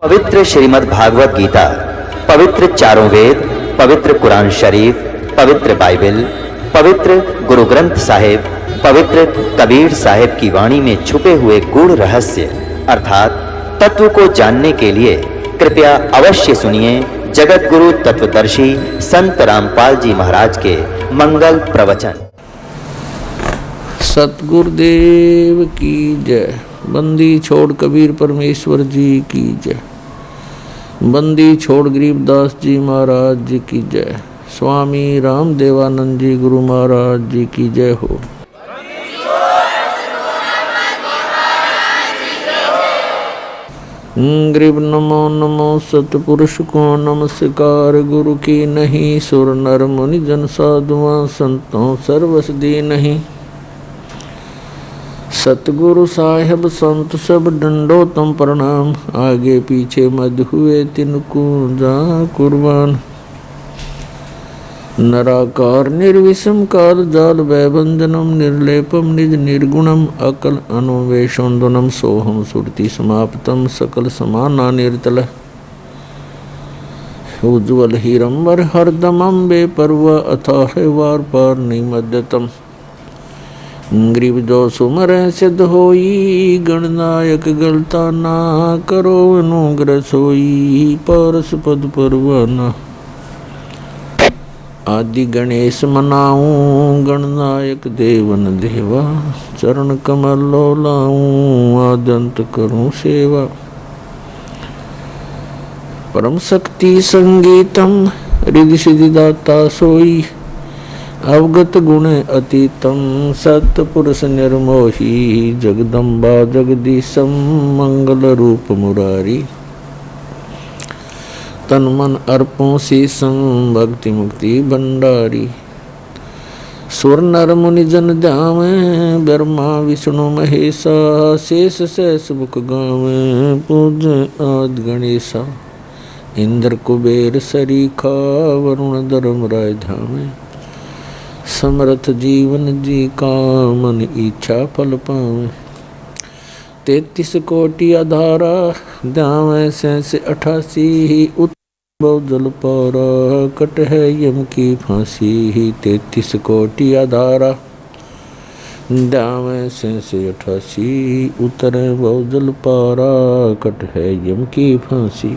पवित्र श्रीमद् भागवत गीता, पवित्र चारों वेद, पवित्र कुरान शरीफ, पवित्र बाइबल, पवित्र गुरु ग्रंथ साहिब, पवित्र कबीर साहिब की वाणी में छुपे हुए गूढ़ रहस्य अर्थात तत्व को जानने के लिए कृपया अवश्य सुनिए जगत गुरु तत्वदर्शी संत रामपाल जी महाराज के मंगल प्रवचन। सतगुरुदेव की जय। बंदी छोड़ कबीर परमेश्वर जी की जय। बंदी छोड़ गरीबदास जी महाराज जी की जय। स्वामी रामदेवानंद जी गुरु महाराज जी की जय हो। गरीब नमो नमो सतपुरुष को नमस्कार। गुरु की नहीं सुर नर मुनि जन साधुआं संतों सर्वस दी नहीं। सतगुरु साहेब संत सब डंडो तम प्रणाम। आगे पीछे मद हुए तिनको जा कुर्बान। नराकार निर्विषम काल जाल वैबंधनम निर्लेपम निज निर्गुणम अकल अनुवेशोन्दनम सोहम सुरति समाप्तम सकल समाना निर्तल उज्ज्वल हीरंबर हरदमं बेपर्व अथाह वार पार निमद्यतम। गरीब जो सुमर सिद्ध होई गणनायक गलता ना करो अनुग्रह सोई पारस पद परवाना। आदि गणेश मनाऊं गणनायक देवन देवा चरण कमल लो लाऊं आदंत करूं सेवा। परम शक्ति संगीतम रिद्धि सिद्धि दाता सोई अवगत गुण अतीतम सत्पुरुष निर्मोही जगदम्बा जगदीशम मंगल रूप मुरारी। तन मन अर्पों शीसम भक्ति मुक्ति भंडारी। सुर नर मुनि जन ध्यावे ब्रह्मा विष्णु महेशा शेष शेष मुख गावे पूज आदि गणेशा। इंद्र कुबेर सरीखा वरुण धर्म राय धामे समर्थ जीवन जी का मन इच्छा फल पावे। 33 कोटि आधारा ध्यावे से 88 जल पारा कट है यम की फांसी। 33 कोटि आधारा ध्यावे से 88 उतरे बहुजल पारा कट है यम की फांसी।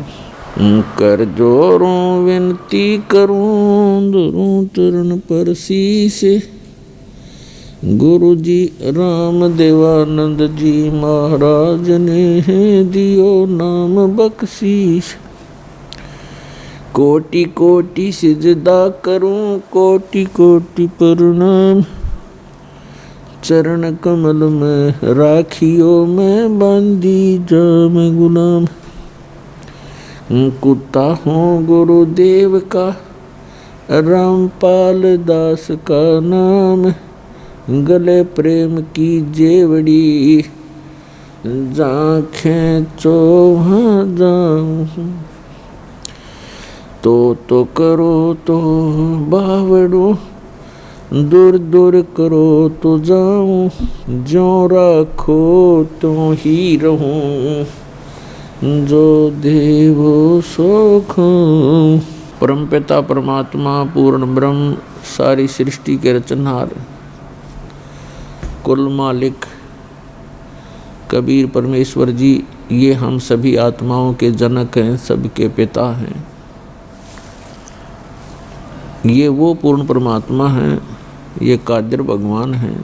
कर जोरों विनती करूं दुरूं चरण पर शीश। गुरु जी राम देवानंद जी महाराज ने दियो नाम बख्शीश। कोटि कोटि सिजदा करूं कोटि कोटि प्रणाम। चरण कमल में राखियो मैं बांधी जाम गुलाम। कुत्ता हूँ गुरुदेव का रामपाल दास का नाम। गले प्रेम की जेवड़ी जा खींचो वहाँ जाऊँ। तो करो तो बावड़ो दूर दूर करो तो जाऊँ। जो रखो तो ही रहूँ जो देवो सो खाऊं। परमपिता परमात्मा पूर्ण ब्रह्म सारी सृष्टि के रचनहार कुल मालिक कबीर परमेश्वर जी ये हम सभी आत्माओं के जनक हैं, सबके पिता हैं। ये वो पूर्ण परमात्मा हैं, ये कादिर भगवान हैं,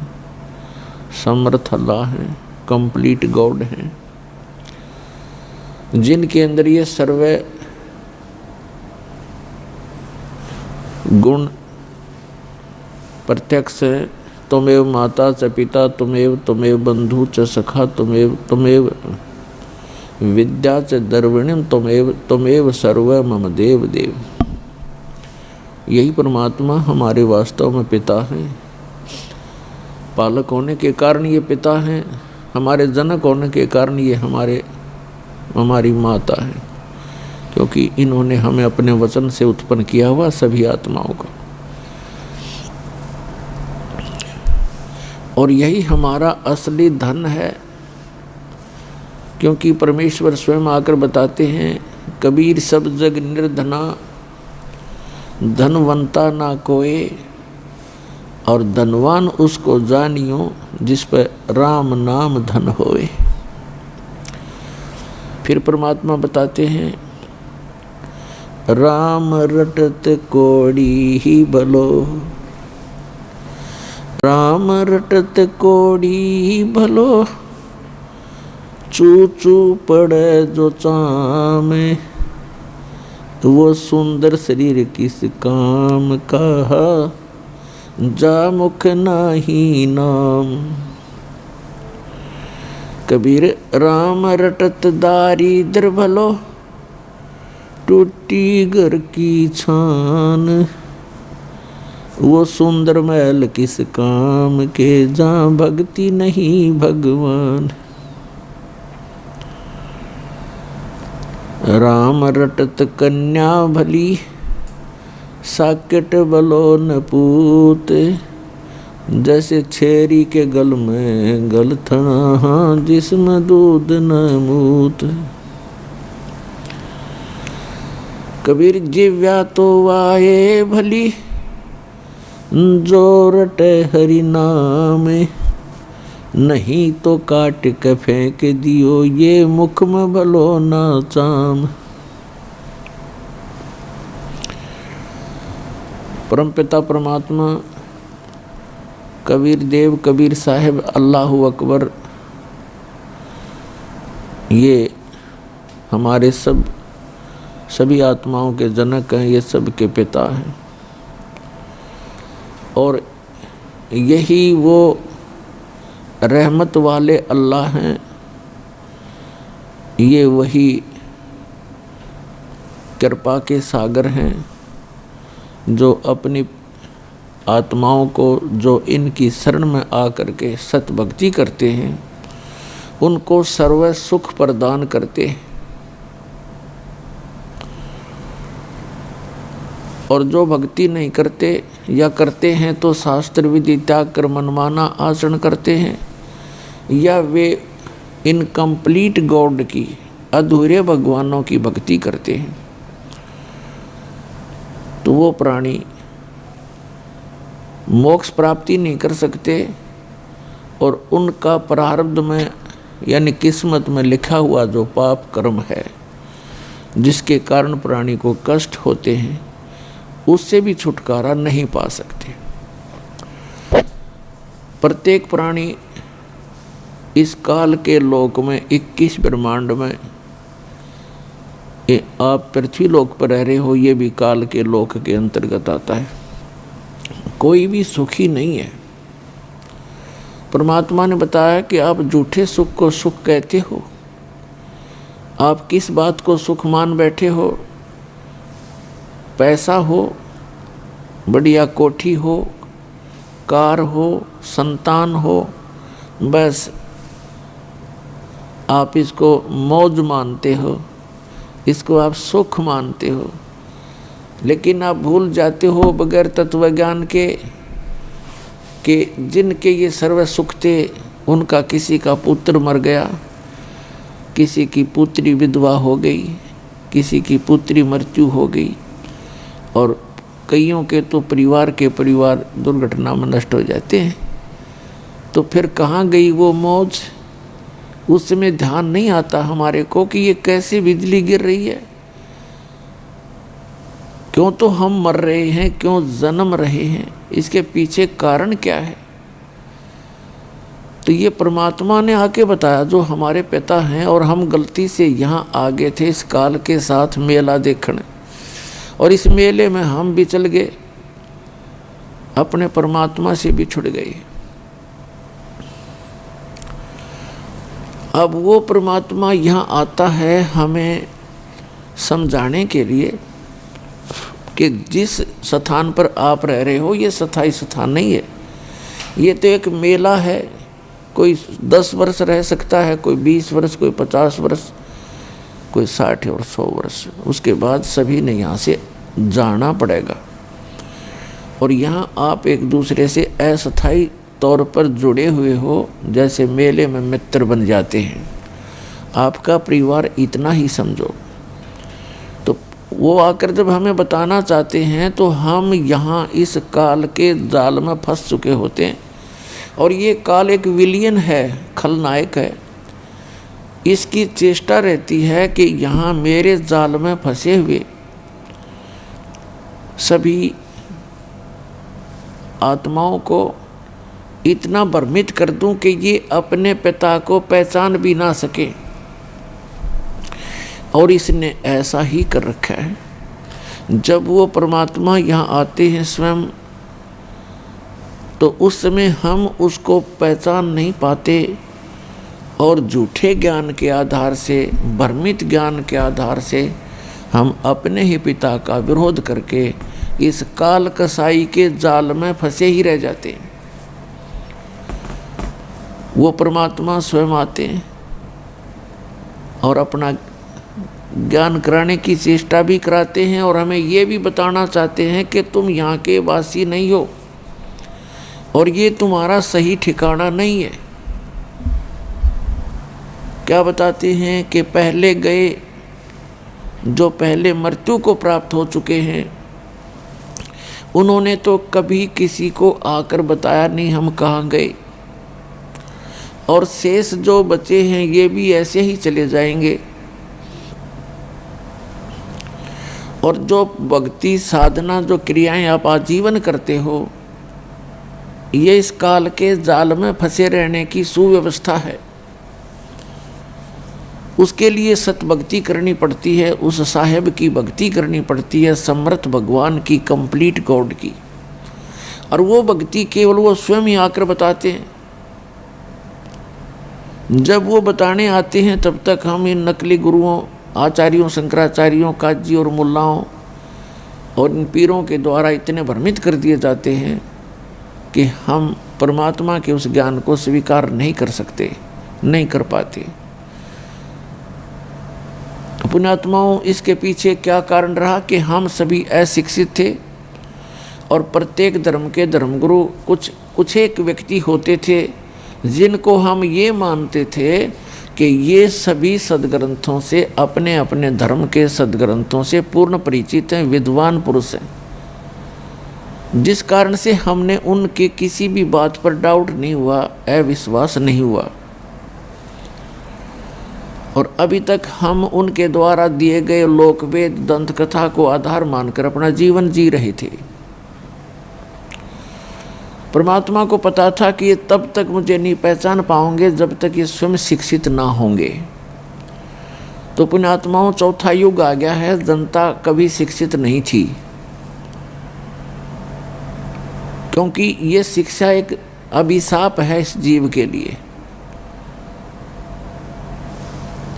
समर्थ अल्लाह हैं, कंप्लीट गॉड हैं, जिनके अंदर ये सर्वे गुण प्रत्यक्ष है। तुमेव माता च पिता तुमेव बंधु च सखा तुमेव विद्या च द्रविणीम तुमेव सर्व मम देव देव। यही परमात्मा हमारे वास्तव में पिता हैं। पालक होने के कारण ये पिता हैं, हमारे जनक होने के कारण ये हमारी माता है, क्योंकि इन्होंने हमें अपने वचन से उत्पन्न किया हुआ सभी आत्माओं को। और यही हमारा असली धन है, क्योंकि परमेश्वर स्वयं आकर बताते हैं, कबीर सब जग निर्धना, धनवंता ना कोई, और धनवान उसको जानियो जिस पर राम नाम धन होए। फिर परमात्मा बताते हैं, राम रटत कोड़ी ही भलो, राम रटत कोड़ी ही भलो, चू चू पड़े जो चामे, वो सुंदर शरीर किस काम का, जा मुख नाही नाम। कबीर राम रटत दारिद्र भलो, टूटी घर की छान, वो सुंदर महल किस काम के, जहाँ भक्ति नहीं भगवान। राम रटत कन्या भली, साकेट बलो न पूत, जैसे छेरी के गल में गलथना, जिसमें दूध न मूत। कबीर जिव्या तो वाये भली, जो रटे हरि नाम, नहीं तो काट के फेंक दियो, ये मुख में भलो ना चाम। परमपिता परमात्मा कबीर देव, कबीर साहिब, अल्लाहु अकबर, ये हमारे सभी आत्माओं के जनक हैं, ये सब के पिता हैं। और यही वो रहमत वाले अल्लाह हैं, ये वही कृपा के सागर हैं, जो अपनी आत्माओं को, जो इनकी शरण में आकर के सत भक्ति करते हैं, उनको सर्व सुख प्रदान करते हैं। और जो भक्ति नहीं करते या करते हैं तो शास्त्र विधि त्याग कर मनमाना आचरण करते हैं, या वे इनकम्प्लीट गॉड की, अधूरे भगवानों की भक्ति करते हैं, तो वो प्राणी मोक्ष प्राप्ति नहीं कर सकते। और उनका प्रारब्ध में यानी किस्मत में लिखा हुआ जो पाप कर्म है, जिसके कारण प्राणी को कष्ट होते हैं, उससे भी छुटकारा नहीं पा सकते। प्रत्येक प्राणी इस काल के लोक में 21 ब्रह्मांड में, आप पृथ्वी लोक पर रह रहे हो, ये भी काल के लोक के अंतर्गत आता है। कोई भी सुखी नहीं है। परमात्मा ने बताया कि आप झूठे सुख को सुख कहते हो। आप किस बात को सुख मान बैठे हो? पैसा हो, बढ़िया कोठी हो, कार हो, संतान हो, बस आप इसको मौज मानते हो, इसको आप सुख मानते हो। लेकिन आप भूल जाते हो बगैर तत्व ज्ञान के कि जिनके ये सर्व सुख थे, उनका किसी का पुत्र मर गया, किसी की पुत्री विधवा हो गई, किसी की पुत्री मृत्यु हो गई, और कईयों के तो परिवार के परिवार दुर्घटना में नष्ट हो जाते हैं। तो फिर कहाँ गई वो मौज? उस समय ध्यान नहीं आता हमारे को कि ये कैसे बिजली गिर रही है, क्यों तो हम मर रहे हैं, क्यों जन्म रहे हैं, इसके पीछे कारण क्या है? तो ये परमात्मा ने आके बताया, जो हमारे पिता हैं, और हम गलती से यहाँ आ गए थे इस काल के साथ मेला देखने, और इस मेले में हम भी चल गए, अपने परमात्मा से भी छुट गए। अब वो परमात्मा यहाँ आता है हमें समझाने के लिए कि जिस स्थान पर आप रह रहे हो ये स्थायी स्थान नहीं है। ये तो एक मेला है। कोई 10 वर्ष रह सकता है, कोई 20 वर्ष, कोई 50 वर्ष, कोई 60 और 100 वर्ष। उसके बाद सभी ने यहाँ से जाना पड़ेगा। और यहाँ आप एक दूसरे से अस्थायी तौर पर जुड़े हुए हो, जैसे मेले में मित्र बन जाते हैं। आपका परिवार इतना ही समझो। तो वो आकर जब हमें बताना चाहते हैं तो हम यहाँ इस काल के जाल में फंस चुके होते हैं। और ये काल एक विलियन है, खलनायक है। इसकी चेष्टा रहती है कि यहाँ मेरे जाल में फंसे हुए सभी आत्माओं को इतना भ्रमित कर दूं कि ये अपने पिता को पहचान भी ना सके। और इसने ऐसा ही कर रखा है। जब वो परमात्मा यहाँ आते हैं स्वयं, तो उस समय हम उसको पहचान नहीं पाते और झूठे ज्ञान के आधार से, भ्रमित ज्ञान के आधार से हम अपने ही पिता का विरोध करके इस काल कसाई के जाल में फंसे ही रह जाते हैं। वो परमात्मा स्वयं आते हैं और अपना ज्ञान कराने की चेष्टा भी कराते हैं और हमें ये भी बताना चाहते हैं कि तुम यहाँ के वासी नहीं हो और ये तुम्हारा सही ठिकाना नहीं है। क्या बताते हैं कि पहले गए जो पहले मृत्यु को प्राप्त हो चुके हैं, उन्होंने तो कभी किसी को आकर बताया नहीं हम कहाँ गए, और शेष जो बचे हैं ये भी ऐसे ही चले जाएंगे। और जो भक्ति साधना जो क्रियाएं आप आजीवन करते हो, ये इस काल के जाल में फंसे रहने की सुव्यवस्था है। उसके लिए सत भक्ति करनी पड़ती है, उस साहेब की भक्ति करनी पड़ती है, समर्थ भगवान की, कंप्लीट गॉड की। और वो भक्ति केवल वो स्वयं ही आकर बताते हैं। जब वो बताने आते हैं तब तक हम इन नकली गुरुओं, आचार्यों, शंकराचार्यों, काजी और मुल्लाओं और इन पीरों के द्वारा इतने भ्रमित कर दिए जाते हैं कि हम परमात्मा के उस ज्ञान को स्वीकार नहीं कर सकते, नहीं कर पाते। पुण्यात्माओं, इसके पीछे क्या कारण रहा कि हम सभी अशिक्षित थे और प्रत्येक धर्म के धर्मगुरु कुछ एक व्यक्ति होते थे जिनको हम ये मानते थे कि ये सभी सदग्रंथों से, अपने अपने धर्म के सदग्रंथों से पूर्ण परिचित हैं, विद्वान पुरुष हैं, जिस कारण से हमने उनके किसी भी बात पर डाउट नहीं हुआ, अविश्वास नहीं हुआ। और अभी तक हम उनके द्वारा दिए गए लोकवेद दंत कथा को आधार मानकर अपना जीवन जी रहे थे। परमात्मा को पता था कि ये तब तक मुझे नहीं पहचान पाओगे जब तक ये स्वयं शिक्षित ना होंगे। तो पुण्यात्माओं, चौथा युग आ गया है। जनता कभी शिक्षित नहीं थी, क्योंकि ये शिक्षा एक अभिशाप है इस जीव के लिए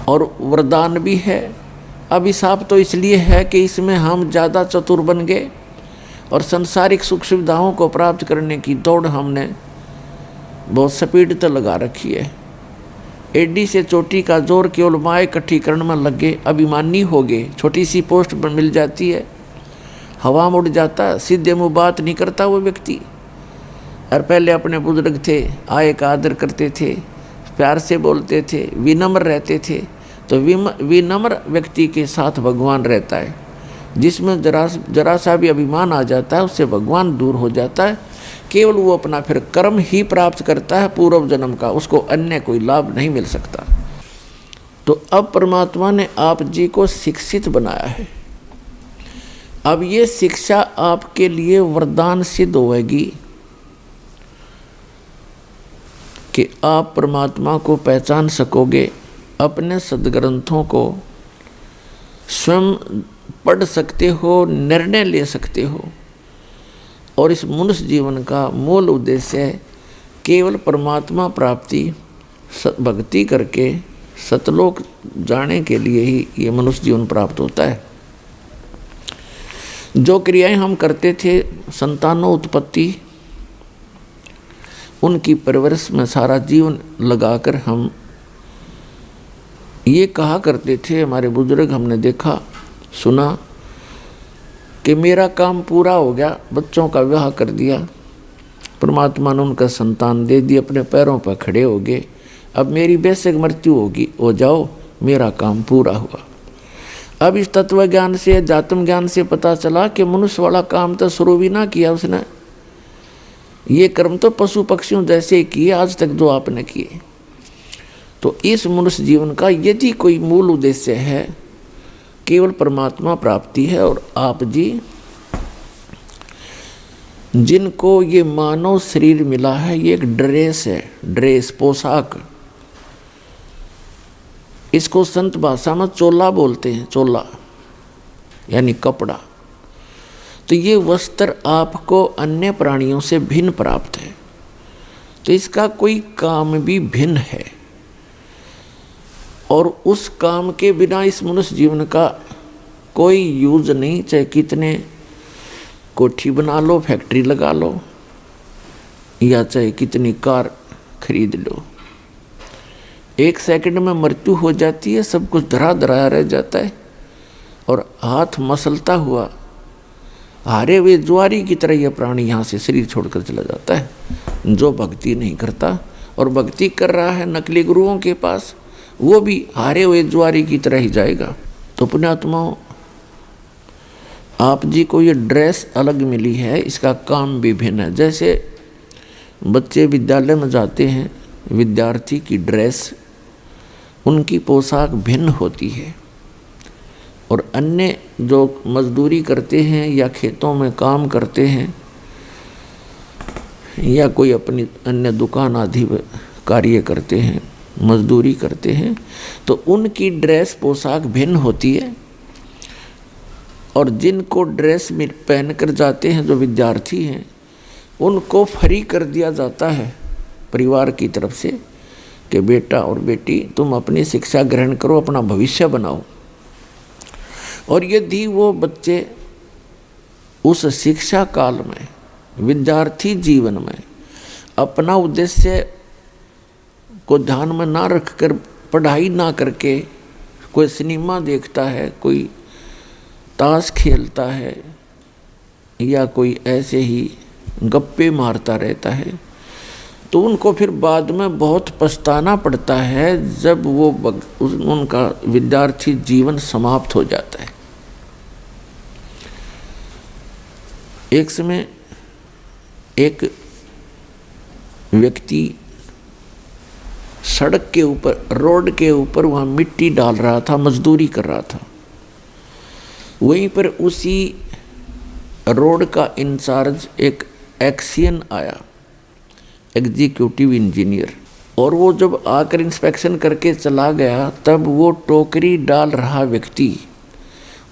और वरदान भी है। अभिशाप तो इसलिए है कि इसमें हम ज़्यादा चतुर बन गए और सांसारिक सुख सुविधाओं को प्राप्त करने की दौड़ हमने बहुत स्पीड तो लगा रखी है। एडी से चोटी का जोर केवल माँ इकट्ठी करने में लग गए, अभिमानी हो गए। छोटी सी पोस्ट पर मिल जाती है, हवा में उड़ जाता, सीधे मुँह बात नहीं करता वो व्यक्ति। और पहले अपने बुजुर्ग थे, आय का आदर करते थे, प्यार से बोलते थे, विनम्र रहते थे। तो विनम्र व्यक्ति के साथ भगवान रहता है। जिसमें जरा सा भी अभिमान आ जाता है उससे भगवान दूर हो जाता है। केवल वो अपना फिर कर्म ही प्राप्त करता है पूर्व जन्म का, उसको अन्य कोई लाभ नहीं मिल सकता। तो अब परमात्मा ने आप जी को शिक्षित बनाया है। अब ये शिक्षा आपके लिए वरदान सिद्ध होगी कि आप परमात्मा को पहचान सकोगे, अपने सदग्रंथों को स्वयं पढ़ सकते हो, निर्णय ले सकते हो। और इस मनुष्य जीवन का मूल उद्देश्य है केवल परमात्मा प्राप्ति, भक्ति करके सतलोक जाने के लिए ही ये मनुष्य जीवन प्राप्त होता है। जो क्रियाएं हम करते थे, संतानों उत्पत्ति, उनकी परवरिश में सारा जीवन लगाकर हम ये कहा करते थे, हमारे बुजुर्ग, हमने देखा सुना कि मेरा काम पूरा हो गया, बच्चों का विवाह कर दिया, परमात्मा ने उनका संतान दे दिया, अपने पैरों पर खड़े हो गए, अब मेरी बेशक मृत्यु होगी, हो जाओ, मेरा काम पूरा हुआ। अब इस तत्व ज्ञान से, अध्यात्म ज्ञान से पता चला कि मनुष्य वाला काम तो शुरू भी ना किया उसने, ये कर्म तो पशु पक्षियों जैसे ही किए आज तक जो आपने किए। तो इस मनुष्य जीवन का यदि कोई मूल उद्देश्य है, केवल परमात्मा प्राप्ति है। और आप जी जिनको ये मानव शरीर मिला है, ये एक ड्रेस है, ड्रेस पोशाक, इसको संत भाषा में चोला बोलते हैं, चोला यानी कपड़ा। तो ये वस्त्र आपको अन्य प्राणियों से भिन्न प्राप्त है, तो इसका कोई काम भी भिन्न है। और उस काम के बिना इस मनुष्य जीवन का कोई यूज नहीं, चाहे कितने कोठी बना लो, फैक्ट्री लगा लो, या चाहे कितनी कार खरीद लो, एक सेकंड में मृत्यु हो जाती है, सब कुछ धरा धराया रह जाता है। और हाथ मसलता हुआ हारे हुए ज्वारी की तरह यह प्राणी यहाँ से शरीर छोड़कर चला जाता है। जो भक्ति नहीं करता और भक्ति कर रहा है नकली गुरुओं के पास, वो भी हारे हुए ज्वारी की तरह ही जाएगा। तो पुण्यात्माओं, आप जी को ये ड्रेस अलग मिली है, इसका काम भी भिन्न है। जैसे बच्चे विद्यालय में जाते हैं, विद्यार्थी की ड्रेस, उनकी पोशाक भिन्न होती है। और अन्य जो मजदूरी करते हैं या खेतों में काम करते हैं या कोई अपनी अन्य दुकान आदि कार्य करते हैं, मजदूरी करते हैं, तो उनकी ड्रेस पोशाक भिन्न होती है। और जिनको ड्रेस पहन कर जाते हैं, जो विद्यार्थी हैं, उनको फ्री कर दिया जाता है परिवार की तरफ से कि बेटा और बेटी तुम अपनी शिक्षा ग्रहण करो, अपना भविष्य बनाओ। और यदि वो बच्चे उस शिक्षा काल में, विद्यार्थी जीवन में अपना उद्देश्य को ध्यान में ना रखकर, पढ़ाई ना करके कोई सिनेमा देखता है, कोई ताश खेलता है, या कोई ऐसे ही गप्पे मारता रहता है, तो उनको फिर बाद में बहुत पछताना पड़ता है जब वो उनका विद्यार्थी जीवन समाप्त हो जाता है। एक समय एक व्यक्ति सड़क के ऊपर, रोड के ऊपर वहाँ मिट्टी डाल रहा था, मजदूरी कर रहा था। वहीं पर उसी रोड का इंचार्ज एक एक्सियन आया, एग्जीक्यूटिव इंजीनियर, और वो जब आकर इंस्पेक्शन करके चला गया, तब वो टोकरी डाल रहा व्यक्ति,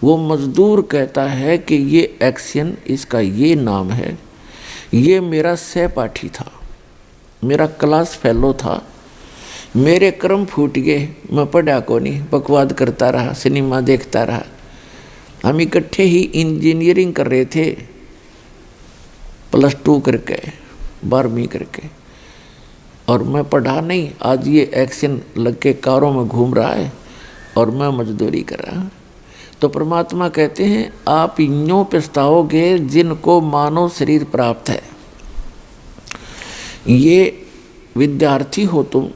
वो मजदूर कहता है कि ये एक्सियन, इसका ये नाम है, ये मेरा सहपाठी था, मेरा क्लास फेलो था, मेरे कर्म फूट गए, मैं पढ़ा को नहीं, बकवाद करता रहा, सिनेमा देखता रहा। हम इकट्ठे ही इंजीनियरिंग कर रहे थे, +2 करके, 12वीं करके, और मैं पढ़ा नहीं। आज ये एक्शन लग के कारों में घूम रहा है और मैं मजदूरी कर रहा। तो परमात्मा कहते हैं आप यूँ पछताओगे जिनको मानव शरीर प्राप्त है। ये विद्यार्थी हो तुम,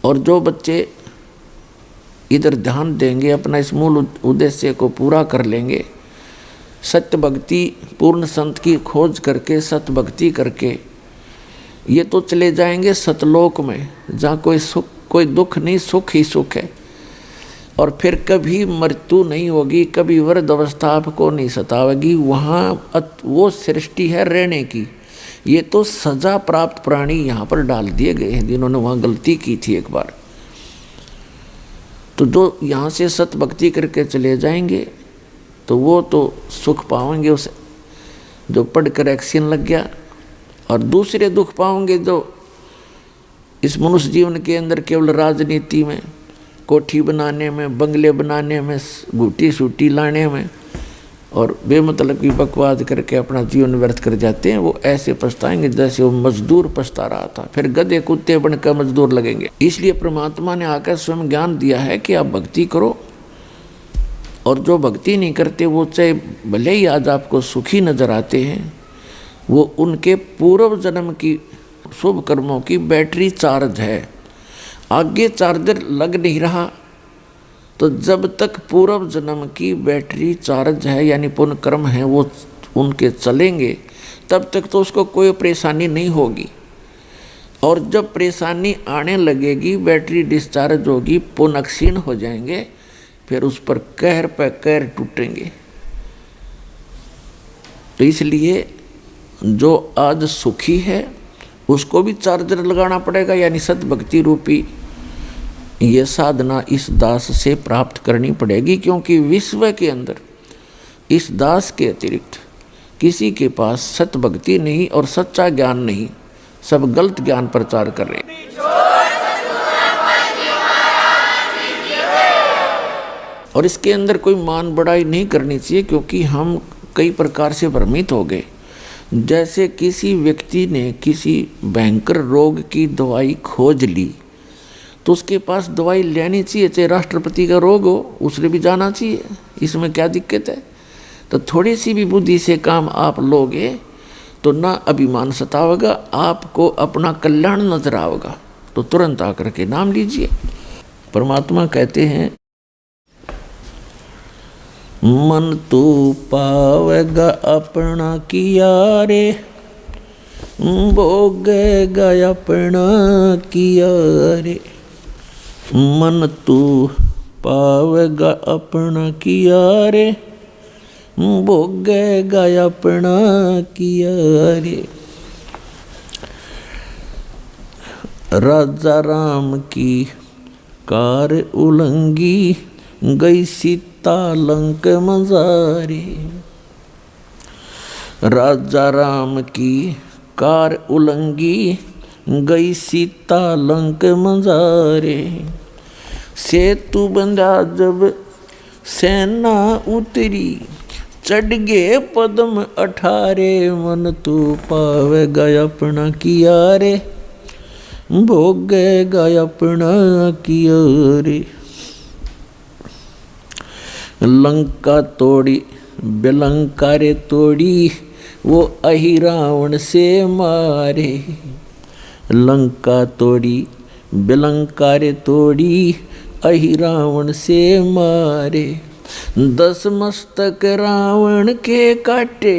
और जो बच्चे इधर ध्यान देंगे, अपना इस मूल उद्देश्य को पूरा कर लेंगे, सत्य भक्ति, पूर्ण संत की खोज करके, सत्य भक्ति करके, ये तो चले जाएंगे सतलोक में, जहाँ कोई सुख, कोई दुख नहीं, सुख ही सुख है। और फिर कभी मृत्यु नहीं होगी, कभी वृद्ध अवस्था आपको नहीं सतावेगी। वहाँ वो सृष्टि है रहने की। ये तो सजा प्राप्त प्राणी यहाँ पर डाल दिए गए हैं, जिन्होंने वहाँ गलती की थी एक बार। तो जो यहाँ से सत भक्ति करके चले जाएंगे तो वो तो सुख पाएंगे उसे, जो पढ़कर एक्शन लग गया। और दूसरे दुख पाओगे जो इस मनुष्य जीवन के अंदर केवल राजनीति में, कोठी बनाने में, बंगले बनाने में, घूटी सूटी लाने में और बेमतलब की बकवाद करके अपना जीवन व्यर्थ कर जाते हैं। वो ऐसे पछताएंगे जैसे वो मजदूर पछता रहा था, फिर गधे कुत्ते बनकर मजदूर लगेंगे। इसलिए परमात्मा ने आकर स्वयं ज्ञान दिया है कि आप भक्ति करो, और जो भक्ति नहीं करते वो चाहे भले ही आज आपको सुखी नजर आते हैं, वो उनके पूर्व जन्म की शुभ कर्मों की बैटरी चार्ज है। आगे चार्जर लग नहीं रहा तो जब तक पूर्व जन्म की बैटरी चार्ज है यानी पुण्य कर्म है वो उनके चलेंगे, तब तक तो उसको कोई परेशानी नहीं होगी। और जब परेशानी आने लगेगी, बैटरी डिस्चार्ज होगी, पुण्य क्षीण हो जाएंगे, फिर उस पर कहर पे कहर टूटेंगे। तो इसलिए जो आज सुखी है उसको भी चार्जर लगाना पड़ेगा, यानी सद्भक्ति रूपी ये साधना इस दास से प्राप्त करनी पड़ेगी। क्योंकि विश्व के अंदर इस दास के अतिरिक्त किसी के पास सतभक्ति नहीं और सच्चा ज्ञान नहीं, सब गलत ज्ञान प्रचार कर रहे हैं। और इसके अंदर कोई मान बढ़ाई नहीं करनी चाहिए, क्योंकि हम कई प्रकार से भ्रमित हो गए। जैसे किसी व्यक्ति ने किसी भयंकर रोग की दवाई खोज ली तो उसके पास दवाई लेनी चाहिए, चाहे राष्ट्रपति का रोग हो उसने भी जाना चाहिए, इसमें क्या दिक्कत है। तो थोड़ी सी भी बुद्धि से काम आप लोगे तो ना अभिमान सतावेगा, आपको अपना कल्याण नजर आएगा, तो तुरंत आकर के नाम लीजिए। परमात्मा कहते हैं मन तू पावेगा अपना किया रे, भोगेगा अपना किया रे। मन तू पावेगा अपना किया रे, भोगेगा अपना किया रे। राजा राम की कार उलंगी, गई सीता लंक मजारे। राजा राम की कार उलंगी, गई सीता लंक मजारे। सेतु बंधा जब सेना उतरी, चढ़ गए पद्म 18। मन तू पावेगा अपना किया रे, भोगेगा अपना किया रे। लंका तोड़ी बेलंका रे तोड़ी, वो अहि रावण से मारे। लंका तोड़ी बेलंका रे तोड़ी, अहि रावण से मारे। 10 मस्तक रावण के काटे,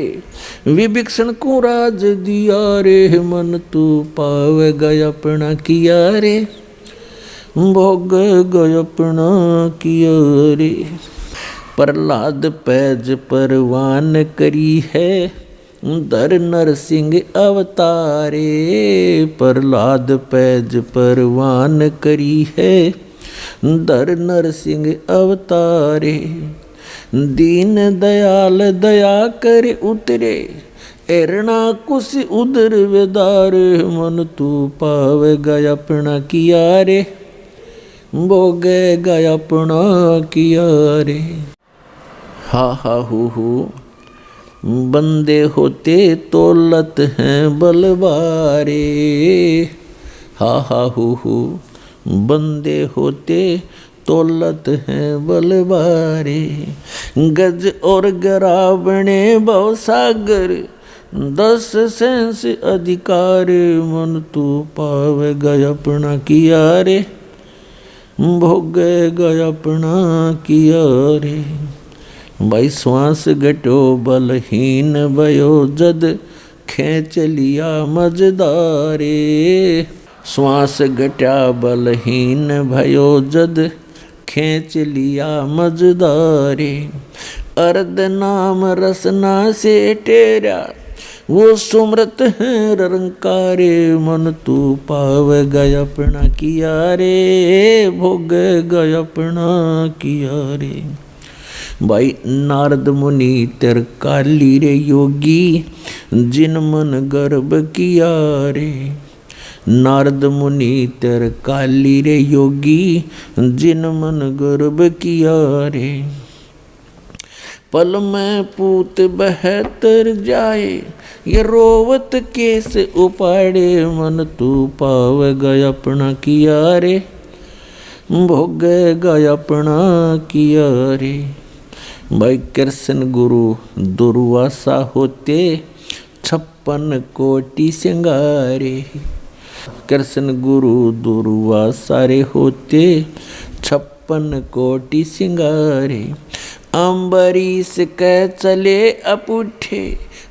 विभीषण को राज दिया रे। मन तू पावेगा अपना किया रे, भोगेगा अपना किया रे। प्रहलाद पैज परवान करी है, धर नरसिंह अवतारे। प्रहलाद पैज परवान करी है, धर नरसिंह अवतारे। दीन दयाल दया कर उतरे, एरना कुश उदर वेदारे। मन तू पावेगा अपना किया रे, भोगेगा अपना किया रे। हा हा हु बंदे होते तौलत हैं बलवारे। हा हा हु बंदे होते तौलत हैं बलवारे। गज और गरा बने भवसागर, 10 सेंस अधिकार। मन तू पावेगा अपना किया रे, भोगेगा अपना किया रे। भाई श्वास घटो बलहीन भयो, जद खेच लिया मजदारे। श्वास घटा बलहीन भयो, जद खेच लिया मजदारे। अर्ध नाम रसना से टेरा, वो सुमृत है रंकारे। मन तू पावेगा अपना किया रे, भोगेगा अपना किया रे। भाई नारद मुनि तेर काली रे योगी, जिन मन गर्भ किया रे। नारद मुनि तेर काली रे योगी, जिन मन गर्भ किया रे। पल में पूत बहतर जाए, ये रोवत केस उपाड़े। मन तू पावेगा अपना किया रे, भोगेगा अपना किया रे। भाई कृष्ण गुरु दुर्वासा होते, 56 कोटि सिंगारे। कृष्ण गुरु दुर्वासा रे होते, 56 छप्पन कोटि सिंगारे। अम्बरीश कह चले अपूठे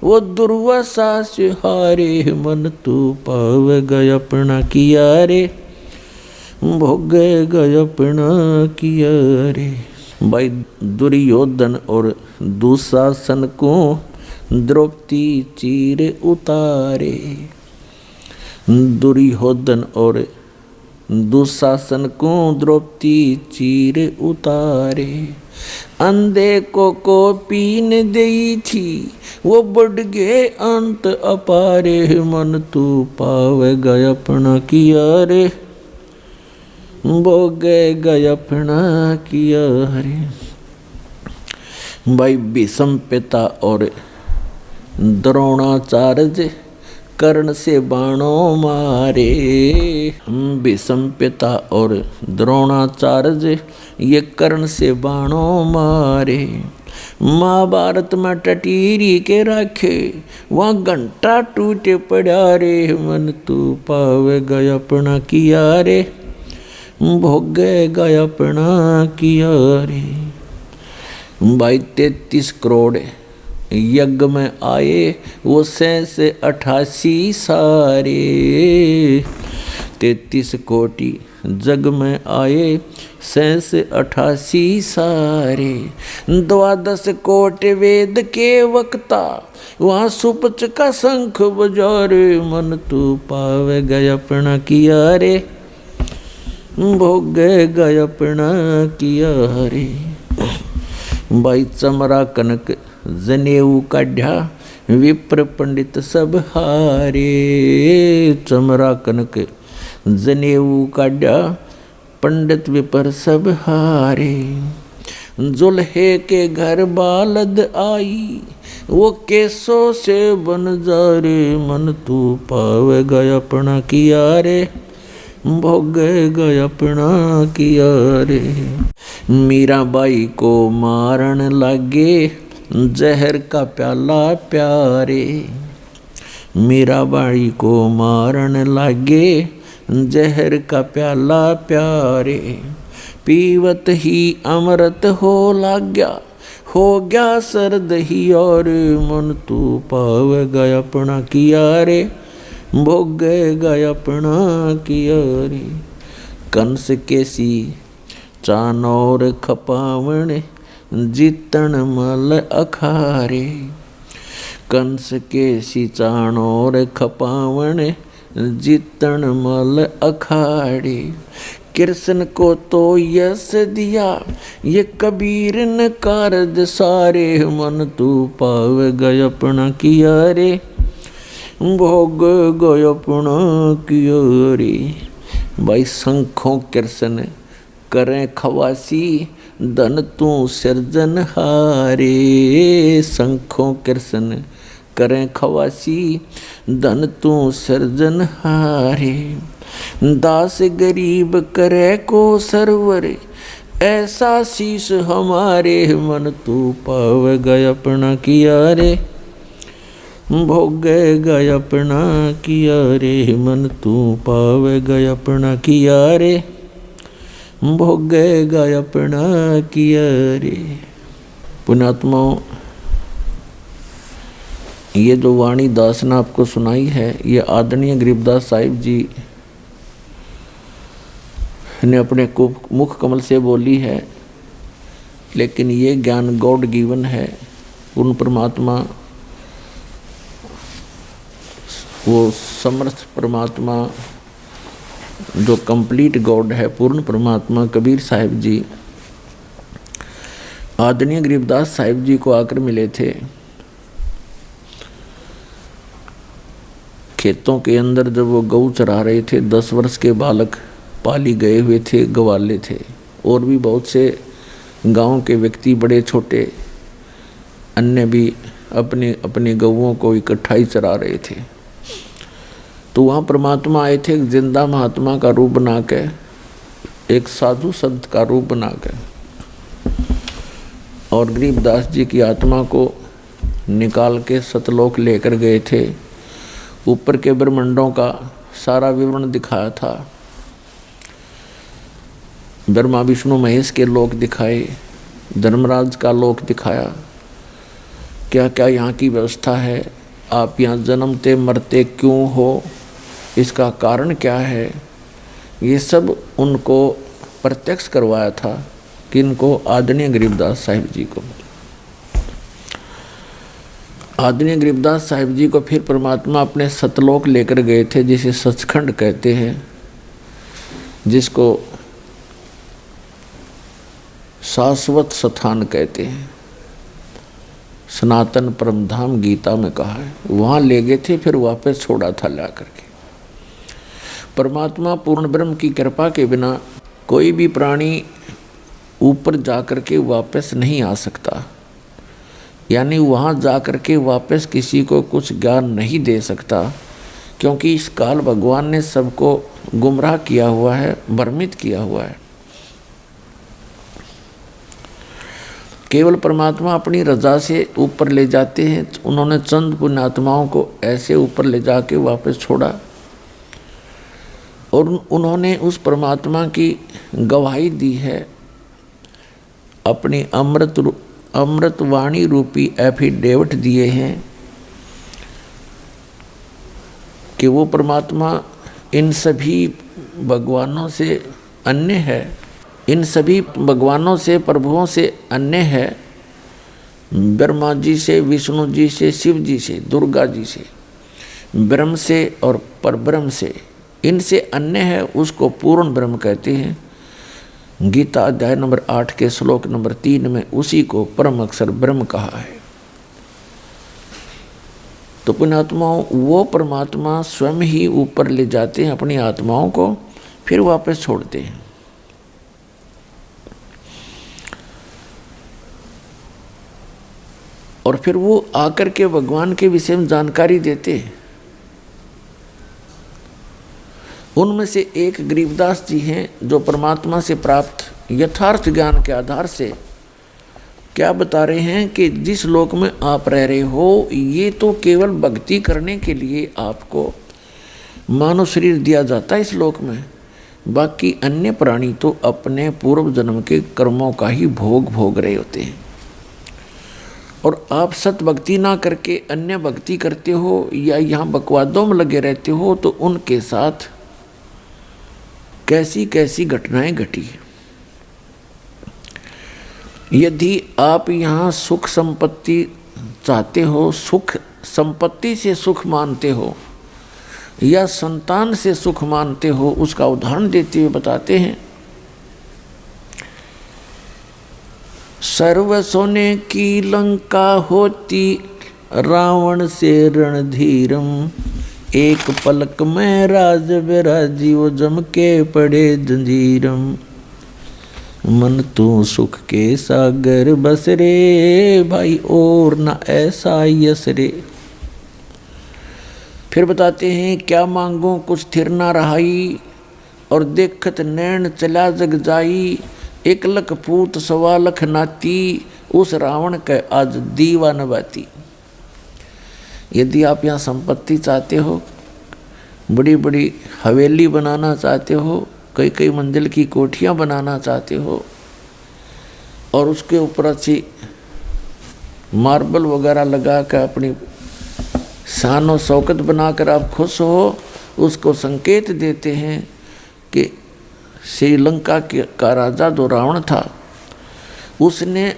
वो दुर्वासा से हारे। मन तू पाव गय अपना किया रे, भोग गय अपना किया रे। भाई दुर्योधन और दुशासन को द्रौपदी चीर उतारे। दुर्योधन और दुशासन को द्रौपदी चीर उतारे। अंधे को पीन देई थी वो बढ़ गए अंत अपारे। मन तू पाव गय अपना किया रे, भोग गय अपना किया रे। भाई भीष्म पिता और द्रोणाचार्य कर्ण से बाणों मारे। भीष्म पिता और द्रोणाचार्य ये कर्ण से बाणों मारे। महाभारत में टटीरी के राखे वहाँ घंटा टूटे पड़ा रे। मन तू पाव गय अपना किया रे, भोग गय अपना किया रे। भाई 33 करोड़ यज्ञ में आए वो 88 सारे। 33 कोटि जग में आए 88 सारे। 12 कोटि वेद के वक्ता वहाँ सुपच का शंख बजारे। मन तू पाव गय अपना किया रे, भोग गय अपना किया रे। भाई चमरा कनक जनेऊ काढ़ा विप्र पंडित सब हारे। चमरा कनक जनेऊ काढ़ा पंडित विप्र सब हारे। जुल्हे के घर बालद आई वो केसों से बन जा रे। मन तू पाव गय अपना किया रे, भोग गय अपना किया रे। मीराबाई को मारन लागे जहर का प्याला प्यारे। मीराबाई को मारन लागे जहर का प्याला प्यारे। पीवत ही अमृत हो गया सर्द ही और। मन तू पाव गय अपना किया रे, भोग गय अपना किया रे। कंस केसी चानौर खपावण जीतन मल अखारे। कंस केसी चानौर खपावण जीतन मल अखाड़े। कृष्ण को तो यश दिया ये कबीर न कारज सारे। मन तू पाव गय अपना किया रे, भोग गय अपना किया रे। भाई शंखों कृष्ण करें खवासी धन तू सिरजन हारे। शंखों कृष्ण करें खवासी धन तू सिरजन हारे। दास गरीब करे को सरवर ऐसा शीश हमारे। मन तू पाव गय अपना किया रे, भोग गय अपना किया रे। मन तू पाव गय अपना किया रे, भोग गय अपना किया रे। पुण्यात्माओं, ये जो वाणी दास ने आपको सुनाई है ये आदरणीय गरीबदास साहिब जी ने अपने मुख कमल से बोली है। लेकिन ये ज्ञान गॉड गिवन है। पूर्ण परमात्मा, वो समर्थ परमात्मा जो कंप्लीट गॉड है, पूर्ण परमात्मा कबीर साहिब जी आदरणीय गरीबदास साहिब जी को आकर मिले थे। खेतों के अंदर जब वो गऊ चरा रहे थे, 10 वर्ष के बालक पाली गए हुए थे, गवाले थे, और भी बहुत से गांव के व्यक्ति बड़े छोटे अन्य भी अपने अपने गऊओं को इकट्ठा ही चरा रहे थे। तो वहाँ परमात्मा आए थे, एक जिंदा महात्मा का रूप बना के, एक साधु संत का रूप बना के, और गरीबदास जी की आत्मा को निकाल के सतलोक लेकर गए थे। ऊपर के ब्रह्मांडों का सारा विवरण दिखाया था। ब्रह्मा विष्णु महेश के लोक दिखाए, धर्मराज का लोक दिखाया, क्या क्या यहाँ की व्यवस्था है, आप यहाँ जन्मते मरते क्यों हो, इसका कारण क्या है, ये सब उनको प्रत्यक्ष करवाया था। किनको? आदरणीय गरीबदास साहिब जी को। आदरणीय गरीबदास साहिब जी को फिर परमात्मा अपने सतलोक लेकर गए थे, जिसे सचखंड कहते हैं, जिसको शाश्वत स्थान कहते हैं, सनातन परमधाम गीता में कहा है। वहाँ ले गए थे, फिर वापस छोड़ा था ला करके। परमात्मा पूर्ण ब्रह्म की कृपा के बिना कोई भी प्राणी ऊपर जाकर के वापस नहीं आ सकता, यानी वहाँ जाकर के वापस किसी को कुछ ज्ञान नहीं दे सकता, क्योंकि इस काल भगवान ने सबको गुमराह किया हुआ है, भ्रमित किया हुआ है। केवल परमात्मा अपनी रजा से ऊपर ले जाते हैं। उन्होंने चंद पुण्यात्माओं को ऐसे ऊपर ले जाके वापस छोड़ा, और उन्होंने उस परमात्मा की गवाही दी है, अपनी अमृतवाणी रूपी एफिडेविट दिए हैं कि वो परमात्मा इन सभी भगवानों से अन्य है, इन सभी भगवानों से, प्रभुओं से अन्य है। ब्रह्मा जी से, विष्णु जी से, शिव जी से, दुर्गा जी से, ब्रह्म से और परब्रह्म से, इनसे अन्य है, उसको पूर्ण ब्रह्म कहते हैं। गीता अध्याय नंबर 8 के श्लोक नंबर 3 में उसी को परम अक्षर ब्रह्म कहा है। तो पुण्यात्माओं, वो परमात्मा स्वयं ही ऊपर ले जाते हैं अपनी आत्माओं को, फिर वापस छोड़ते हैं। और फिर वो आकर के भगवान के विषय में जानकारी देते हैं। उनमें से एक गरीबदास जी हैं, जो परमात्मा से प्राप्त यथार्थ ज्ञान के आधार से क्या बता रहे हैं कि जिस लोक में आप रह रहे हो, ये तो केवल भक्ति करने के लिए आपको मानव शरीर दिया जाता है इस लोक में। बाकी अन्य प्राणी तो अपने पूर्व जन्म के कर्मों का ही भोग रहे होते हैं। और आप सत भक्ति ना करके अन्य भक्ति करते हो या यहाँ बकवादों में लगे रहते हो, तो उनके साथ कैसी कैसी घटनाएं घटी। यदि आप यहाँ सुख संपत्ति चाहते हो, सुख संपत्ति से सुख मानते हो या संतान से सुख मानते हो, उसका उदाहरण देते हुए बताते हैं, सर्व सोने की लंका होती रावण से रणधीरम, एक पलक में राज विराजी वो जम के पड़े जंजीरम, मन तू सुख के सागर बस रे भाई और न ऐसा यस रे। फिर बताते हैं, क्या मांगो कुछ थिर ना रहाई, और देखत नैन चला जग जाई, एक लख पूत सवा लख नाती, उस रावण के आज दीवा नबाती। यदि आप यहाँ संपत्ति चाहते हो, बड़ी बड़ी हवेली बनाना चाहते हो, कई कई मंजिल की कोठियाँ बनाना चाहते हो, और उसके ऊपर अच्छी मार्बल वगैरह लगा कर अपनी शान और शौकत बनाकर आप खुश हो, उसको संकेत देते हैं कि श्रीलंका का राजा जो रावण था, उसने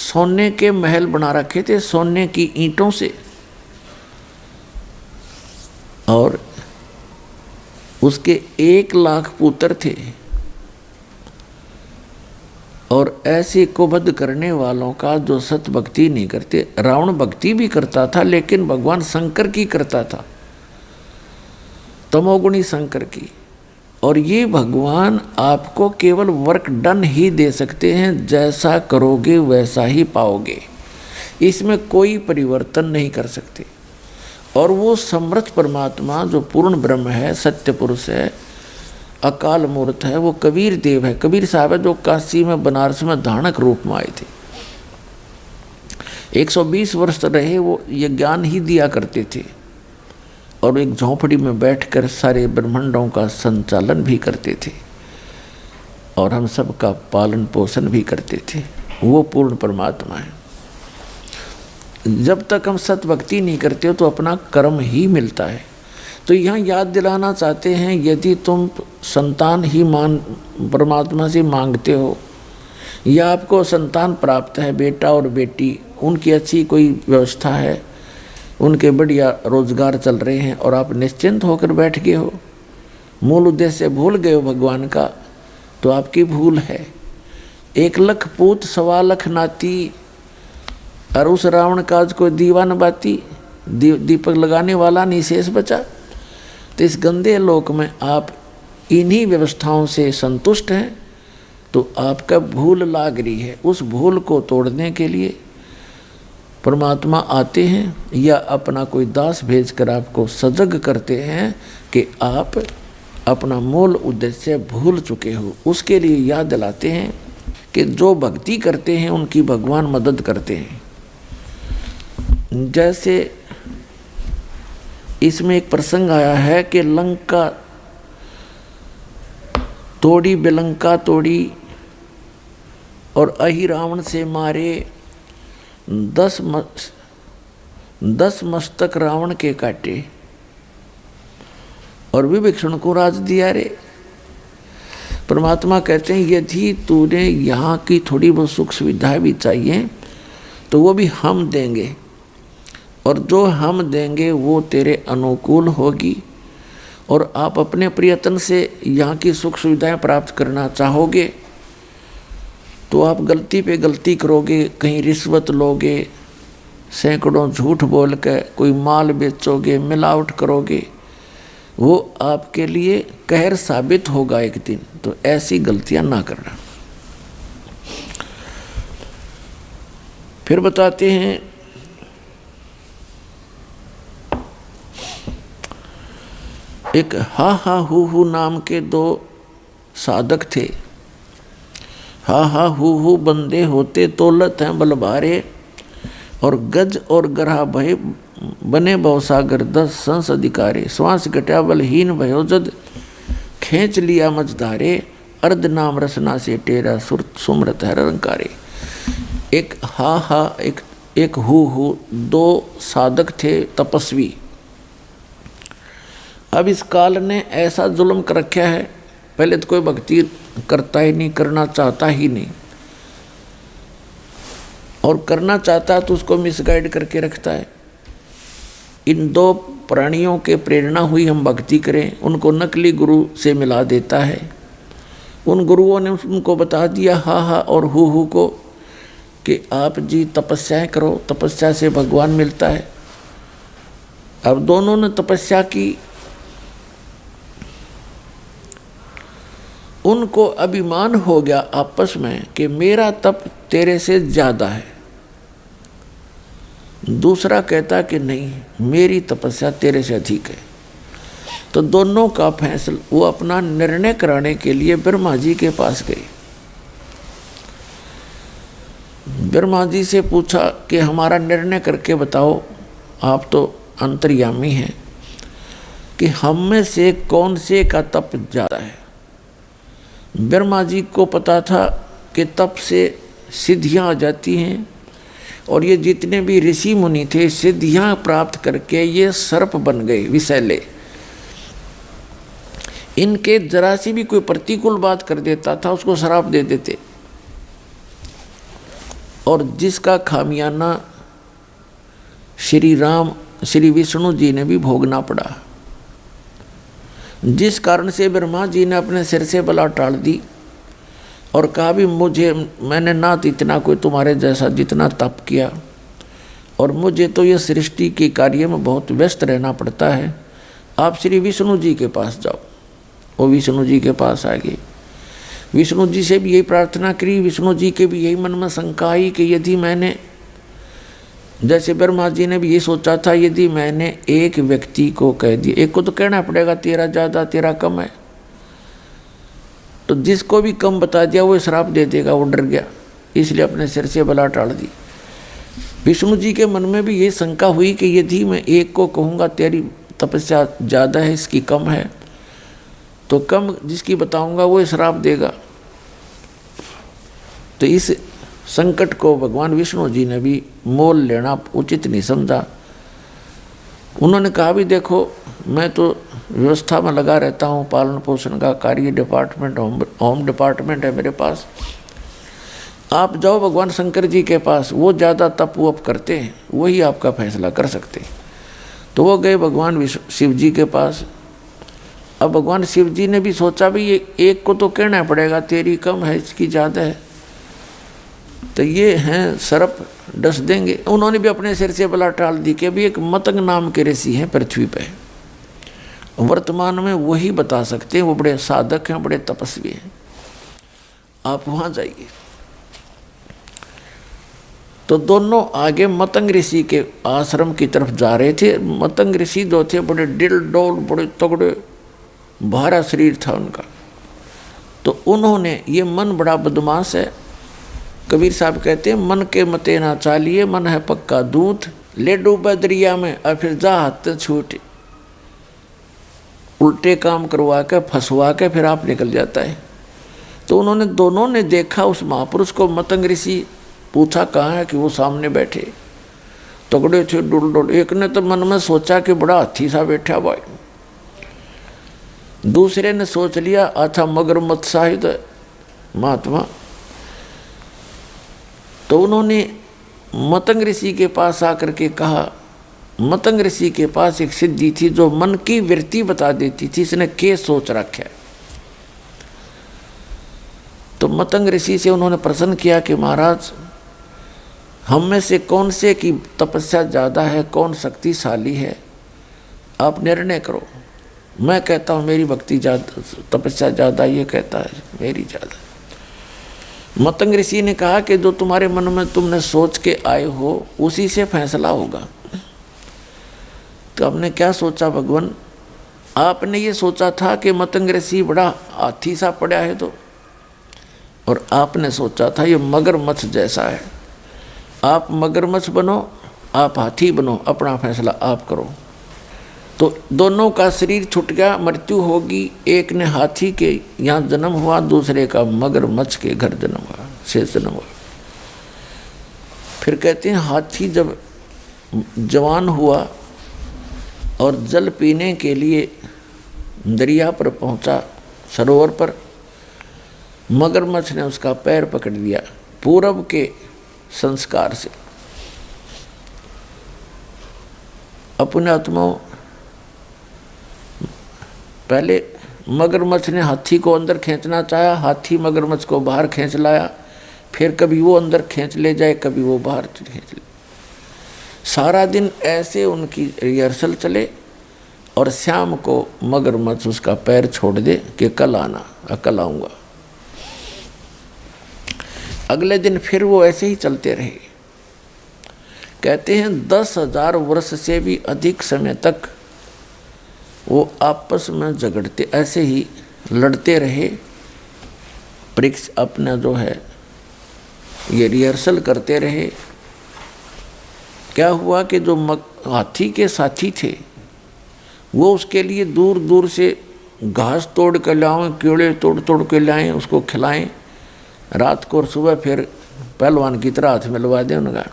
सोने के महल बना रखे थे, सोने की ईंटों से, और उसके 1 लाख पुत्र थे। और ऐसे कुबद करने वालों का जो सत भक्ति नहीं करते, रावण भक्ति भी करता था लेकिन भगवान शंकर की करता था, तमोगुणी शंकर की। और ये भगवान आपको केवल वर्क डन ही दे सकते हैं, जैसा करोगे वैसा ही पाओगे, इसमें कोई परिवर्तन नहीं कर सकते। और वो समर्थ परमात्मा जो पूर्ण ब्रह्म है, सत्य पुरुष है, अकाल मूर्त है, वो कबीर देव है। कबीर साहब है जो काशी में, बनारस में धानक रूप में आए थे, 120 वर्ष रहे, वो ये ज्ञान ही दिया करते थे, और एक झोंपड़ी में बैठकर सारे ब्रह्मांडों का संचालन भी करते थे। और हम सबका पालन पोषण भी करते थे। वो पूर्ण परमात्मा है। जब तक हम सत भक्ति नहीं करते हो तो अपना कर्म ही मिलता है। तो यहाँ याद दिलाना चाहते हैं, यदि तुम संतान ही परमात्मा से मांगते हो या आपको संतान प्राप्त है, बेटा और बेटी, उनकी अच्छी कोई व्यवस्था है, उनके बढ़िया रोजगार चल रहे हैं और आप निश्चिंत होकर बैठ गए हो, मूल उद्देश्य भूल गए हो भगवान का, तो आपकी भूल है। 1 लाख पूत 1.25 लाख नाती, और उस रावण का आज कोई दीवा न बाती, दीपक लगाने वाला नहीं शेष बचा। तो इस गंदे लोक में आप इन्हीं व्यवस्थाओं से संतुष्ट हैं, तो आपका भूल लाग रही है। उस भूल को तोड़ने के लिए परमात्मा आते हैं या अपना कोई दास भेजकर आपको सजग करते हैं कि आप अपना मूल उद्देश्य भूल चुके हो। उसके लिए याद दिलाते हैं कि जो भक्ति करते हैं उनकी भगवान मदद करते हैं। जैसे इसमें एक प्रसंग आया है कि लंका तोड़ी, बिलंका तोड़ी, और अहि रावण से मारे 10 मस्तक रावण के काटे, और विभीषण को राज दिया रे। परमात्मा कहते हैं यदि तूने यहाँ की थोड़ी बहुत सुख सुविधाएं भी चाहिए तो वो भी हम देंगे, और जो हम देंगे वो तेरे अनुकूल होगी। और आप अपने प्रयत्न से यहाँ की सुख सुविधाएं प्राप्त करना चाहोगे तो आप गलती पे गलती करोगे, कहीं रिश्वत लोगे, सैकड़ों झूठ बोल के कोई माल बेचोगे, मिलावट करोगे, वो आपके लिए कहर साबित होगा एक दिन। तो ऐसी गलतियां ना करना। फिर बताते हैं एक हा हु नाम के 2 साधक थे। हा हु बंदे होते तोलत हैं बलभारे, और गज और गरहा भय बने भवसागर 10 संस अधिकारे। श्वास घटा बलहीन भयो जद खींच लिया मझधारे, अर्ध नाम रसना से टेरा सुमरत है रंकारे। एक हा एक हु 2 साधक थे तपस्वी। अब इस काल ने ऐसा जुल्म कर रखा है, पहले तो कोई भक्ति करता ही नहीं, करना चाहता ही नहीं, और करना चाहता है तो उसको मिसगाइड करके रखता है। इन 2 प्राणियों के प्रेरणा हुई हम भक्ति करें, उनको नकली गुरु से मिला देता है। उन गुरुओं ने उनको बता दिया हा और हु को कि आप जी तपस्याएं करो, तपस्या से भगवान मिलता है। अब दोनों ने तपस्या की, उनको अभिमान हो गया आपस में कि मेरा तप तेरे से ज़्यादा है। दूसरा कहता कि नहीं, मेरी तपस्या तेरे से अधिक है। तो दोनों का फैसला, वो अपना निर्णय कराने के लिए ब्रह्मा जी के पास गए। ब्रह्मा जी से पूछा कि हमारा निर्णय करके बताओ, आप तो अंतर्यामी हैं, कि हम में से कौन से का तप ज़्यादा है। ब्रह्मा जी को पता था कि तप से सिद्धियां आ जाती हैं, और ये जितने भी ऋषि मुनि थे सिद्धियां प्राप्त करके ये सर्प बन गए विषैले। इनके जरा सी भी कोई प्रतिकूल बात कर देता था उसको श्राप दे देते, और जिसका खामियाना श्री विष्णु जी ने भी भोगना पड़ा। जिस कारण से ब्रह्मा जी ने अपने सिर से बला टाल दी और कहा भी मैंने ना तो इतना कोई तुम्हारे जैसा जितना तप किया, और मुझे तो ये सृष्टि के कार्य में बहुत व्यस्त रहना पड़ता है, आप श्री विष्णु जी के पास जाओ। वो विष्णु जी के पास आ गए। विष्णु जी से भी यही प्रार्थना करी। विष्णु जी के भी यही मन में शंका आई कि यदि मैंने, जैसे ब्रह्मा जी ने भी ये सोचा था, यदि मैंने एक व्यक्ति को कह दिया, एक को तो कहना पड़ेगा तेरा ज़्यादा तेरा कम है, तो जिसको भी कम बता दिया वो श्राप दे देगा। वो डर गया, इसलिए अपने सिर से बला टाल दी। विष्णु जी के मन में भी ये शंका हुई कि यदि मैं एक को कहूँगा तेरी तपस्या ज़्यादा है, इसकी कम है, तो कम जिसकी बताऊँगा वो श्राप देगा। तो इस संकट को भगवान विष्णु जी ने भी मोल लेना उचित नहीं समझा। उन्होंने कहा भी देखो मैं तो व्यवस्था में लगा रहता हूँ, पालन पोषण का कार्य डिपार्टमेंट, होम डिपार्टमेंट है मेरे पास, आप जाओ भगवान शंकर जी के पास, वो ज़्यादा तप वप करते हैं, वही आपका फैसला कर सकते हैं। तो वो गए भगवान शिव जी के पास। अब भगवान शिव जी ने भी सोचा भी ये एक को तो कहना पड़ेगा, तेरी कम है इसकी ज़्यादा है, तो ये हैं सर्प डस देंगे। उन्होंने भी अपने सिर से बला टाल दी कि अभी एक मतंग नाम के ऋषि हैं पृथ्वी पे, वर्तमान में वही बता सकते हैं, वो बड़े साधक हैं, बड़े तपस्वी हैं, आप वहाँ जाइए। तो दोनों आगे मतंग ऋषि के आश्रम की तरफ जा रहे थे। मतंग ऋषि जो थे बड़े डिल डोल, बड़े तगड़े, भारा शरीर था उनका। तो उन्होंने, ये मन बड़ा बदमाश है, कबीर साहब कहते हैं मन के मते ना चालिए, मन है पक्का दूध, ले डूबे दरिया में और फिर जा हाथ छूटे। उल्टे काम करवा के फंसवा के फिर आप निकल जाता है। तो उन्होंने दोनों ने देखा उस महापुरुष को। मतंग ऋषि पूछा कहाँ है, कि वो सामने बैठे तगड़े थे, डुल डुल। एक ने तो मन में सोचा कि बड़ा हाथी सा बैठा भाई, दूसरे ने सोच लिया अच्छा मगरमच्छ शाहिद है महात्मा। तो उन्होंने मतंग ऋषि के पास आकर के कहा, मतंग ऋषि के पास एक सिद्धि थी जो मन की वृत्ति बता देती थी, इसने क्या सोच रखा है। तो मतंग ऋषि से उन्होंने प्रश्न किया कि महाराज हम में से कौन से की तपस्या ज़्यादा है, कौन शक्तिशाली है, आप निर्णय करो। मैं कहता हूँ मेरी भक्ति ज़्यादा, तपस्या ज़्यादा, ये कहता है मेरी ज़्यादा। मतंग ऋषि ने कहा कि जो तुम्हारे मन में तुमने सोच के आए हो उसी से फैसला होगा। तो आपने क्या सोचा भगवान? आपने ये सोचा था कि मतंग ऋषि बड़ा हाथी सा पड़ा है, तो और आपने सोचा था ये मगरमच्छ जैसा है। आप मगरमच्छ बनो, आप हाथी बनो, अपना फैसला आप करो। तो दोनों का शरीर छूट गया, मृत्यु होगी। एक ने हाथी के यहाँ जन्म हुआ, दूसरे का मगरमच्छ के घर जन्म हुआ, शेष जन्म हुआ। फिर कहते हैं हाथी जब जवान हुआ और जल पीने के लिए दरिया पर पहुंचा, सरोवर पर, मगरमच्छ ने उसका पैर पकड़ लिया पूरब के संस्कार से। अपने आत्माओं, पहले मगरमच्छ ने हाथी को अंदर खींचना चाहा, हाथी मगरमच्छ को बाहर खींच लाया, फिर कभी वो अंदर खींच ले जाए, कभी वो बाहर खींच ले। सारा दिन ऐसे उनकी रिहर्सल चले और शाम को मगरमच्छ उसका पैर छोड़ दे कि कल आना, कल आऊँगा। अगले दिन फिर वो ऐसे ही चलते रहे। कहते हैं 10,000 वर्ष से भी अधिक समय तक वो आपस में झगड़ते, ऐसे ही लड़ते रहे। परीक्षा अपना जो है ये रिहर्सल करते रहे। क्या हुआ कि जो हाथी के साथी थे वो उसके लिए दूर दूर से घास तोड़ कर लाएं, कीड़े तोड़ तोड़ के लाएं, उसको खिलाएं रात को, और सुबह फिर पहलवान की तरह हाथ मिलवा दें उनका।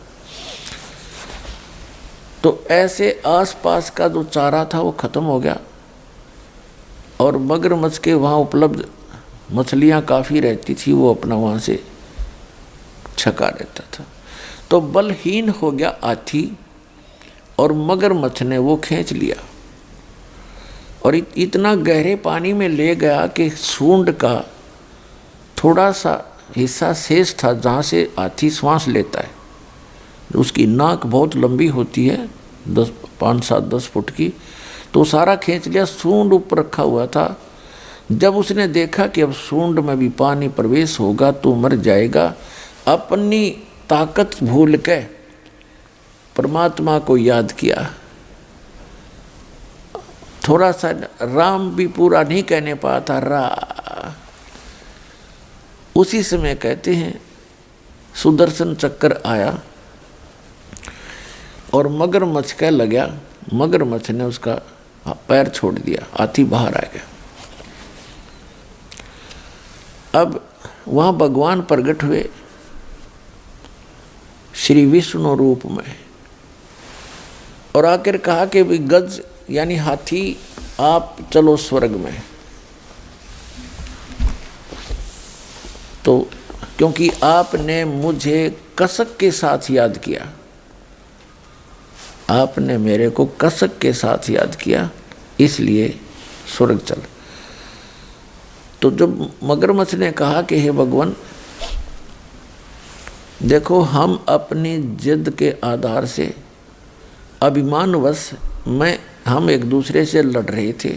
तो ऐसे आसपास का जो चारा था वो ख़त्म हो गया और मगरमच्छ के वहाँ उपलब्ध मछलियाँ काफ़ी रहती थी, वो अपना वहाँ से छका रहता था। तो बलहीन हो गया हाथी और मगरमच्छ ने वो खींच लिया और इतना गहरे पानी में ले गया कि सूंड का थोड़ा सा हिस्सा शेष था जहाँ से हाथी श्वास लेता है। उसकी नाक बहुत लंबी होती है, 5-7-10 फुट की, तो सारा खींच लिया। सूंड ऊपर रखा हुआ था। जब उसने देखा कि अब सूंड में भी पानी प्रवेश होगा तो मर जाएगा, अपनी ताकत भूल के परमात्मा को याद किया। थोड़ा सा राम भी पूरा नहीं कहने पाया था, रा। उसी समय कहते हैं सुदर्शन चक्र आया और मगरमच्छ का लगा। मगरमच्छ ने उसका पैर छोड़ दिया, हाथी बाहर आ गया। अब वहाँ भगवान प्रकट हुए श्री विष्णु रूप में। और आखिर कहा कि भी गज यानी हाथी आप चलो स्वर्ग में। तो क्योंकि आपने मुझे कसक के साथ याद किया, आपने मेरे को कसक के साथ याद किया, इसलिए स्वर्ग चल। तो जब मगरमच्छ ने कहा कि हे भगवान, देखो हम अपनी जिद के आधार से अभिमानवश हम एक दूसरे से लड़ रहे थे,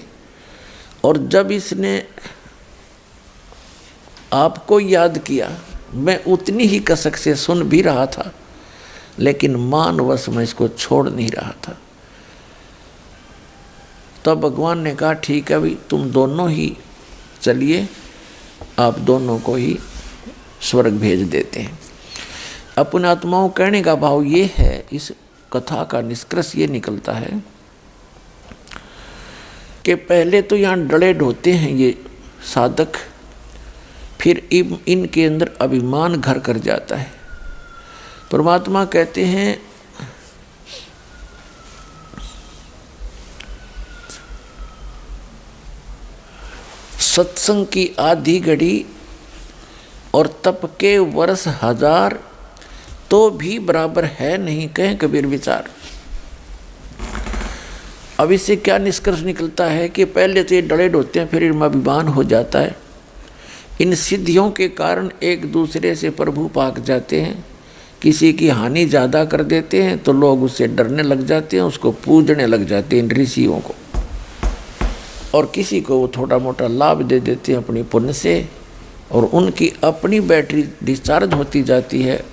और जब इसने आपको याद किया मैं उतनी ही कसक से सुन भी रहा था, लेकिन मानवश मैं इसको छोड़ नहीं रहा था। तब भगवान ने कहा ठीक है भाई, तुम दोनों ही चलिए, आप दोनों को ही स्वर्ग भेज देते हैं। अपने आत्माओं कहने का भाव ये है, इस कथा का निष्कर्ष ये निकलता है कि पहले तो यहाँ डड़ेड होते हैं ये साधक, फिर इनके अंदर अभिमान घर कर जाता है। परमात्मा कहते हैं सत्संग की आधी घड़ी और तप के वर्ष 1000 तो भी बराबर है नहीं, कहें कबीर विचार। अब इससे क्या निष्कर्ष निकलता है कि पहले तो ये डड़ेड होते हैं, फिर इनमें अभिमान हो जाता है। इन सिद्धियों के कारण एक दूसरे से प्रभु पाक जाते हैं, किसी की हानि ज़्यादा कर देते हैं तो लोग उससे डरने लग जाते हैं, उसको पूजने लग जाते हैं इन ऋषियों को, और किसी को वो थोड़ा मोटा लाभ दे देते हैं अपनी पुण्य से, और उनकी अपनी बैटरी डिस्चार्ज होती जाती है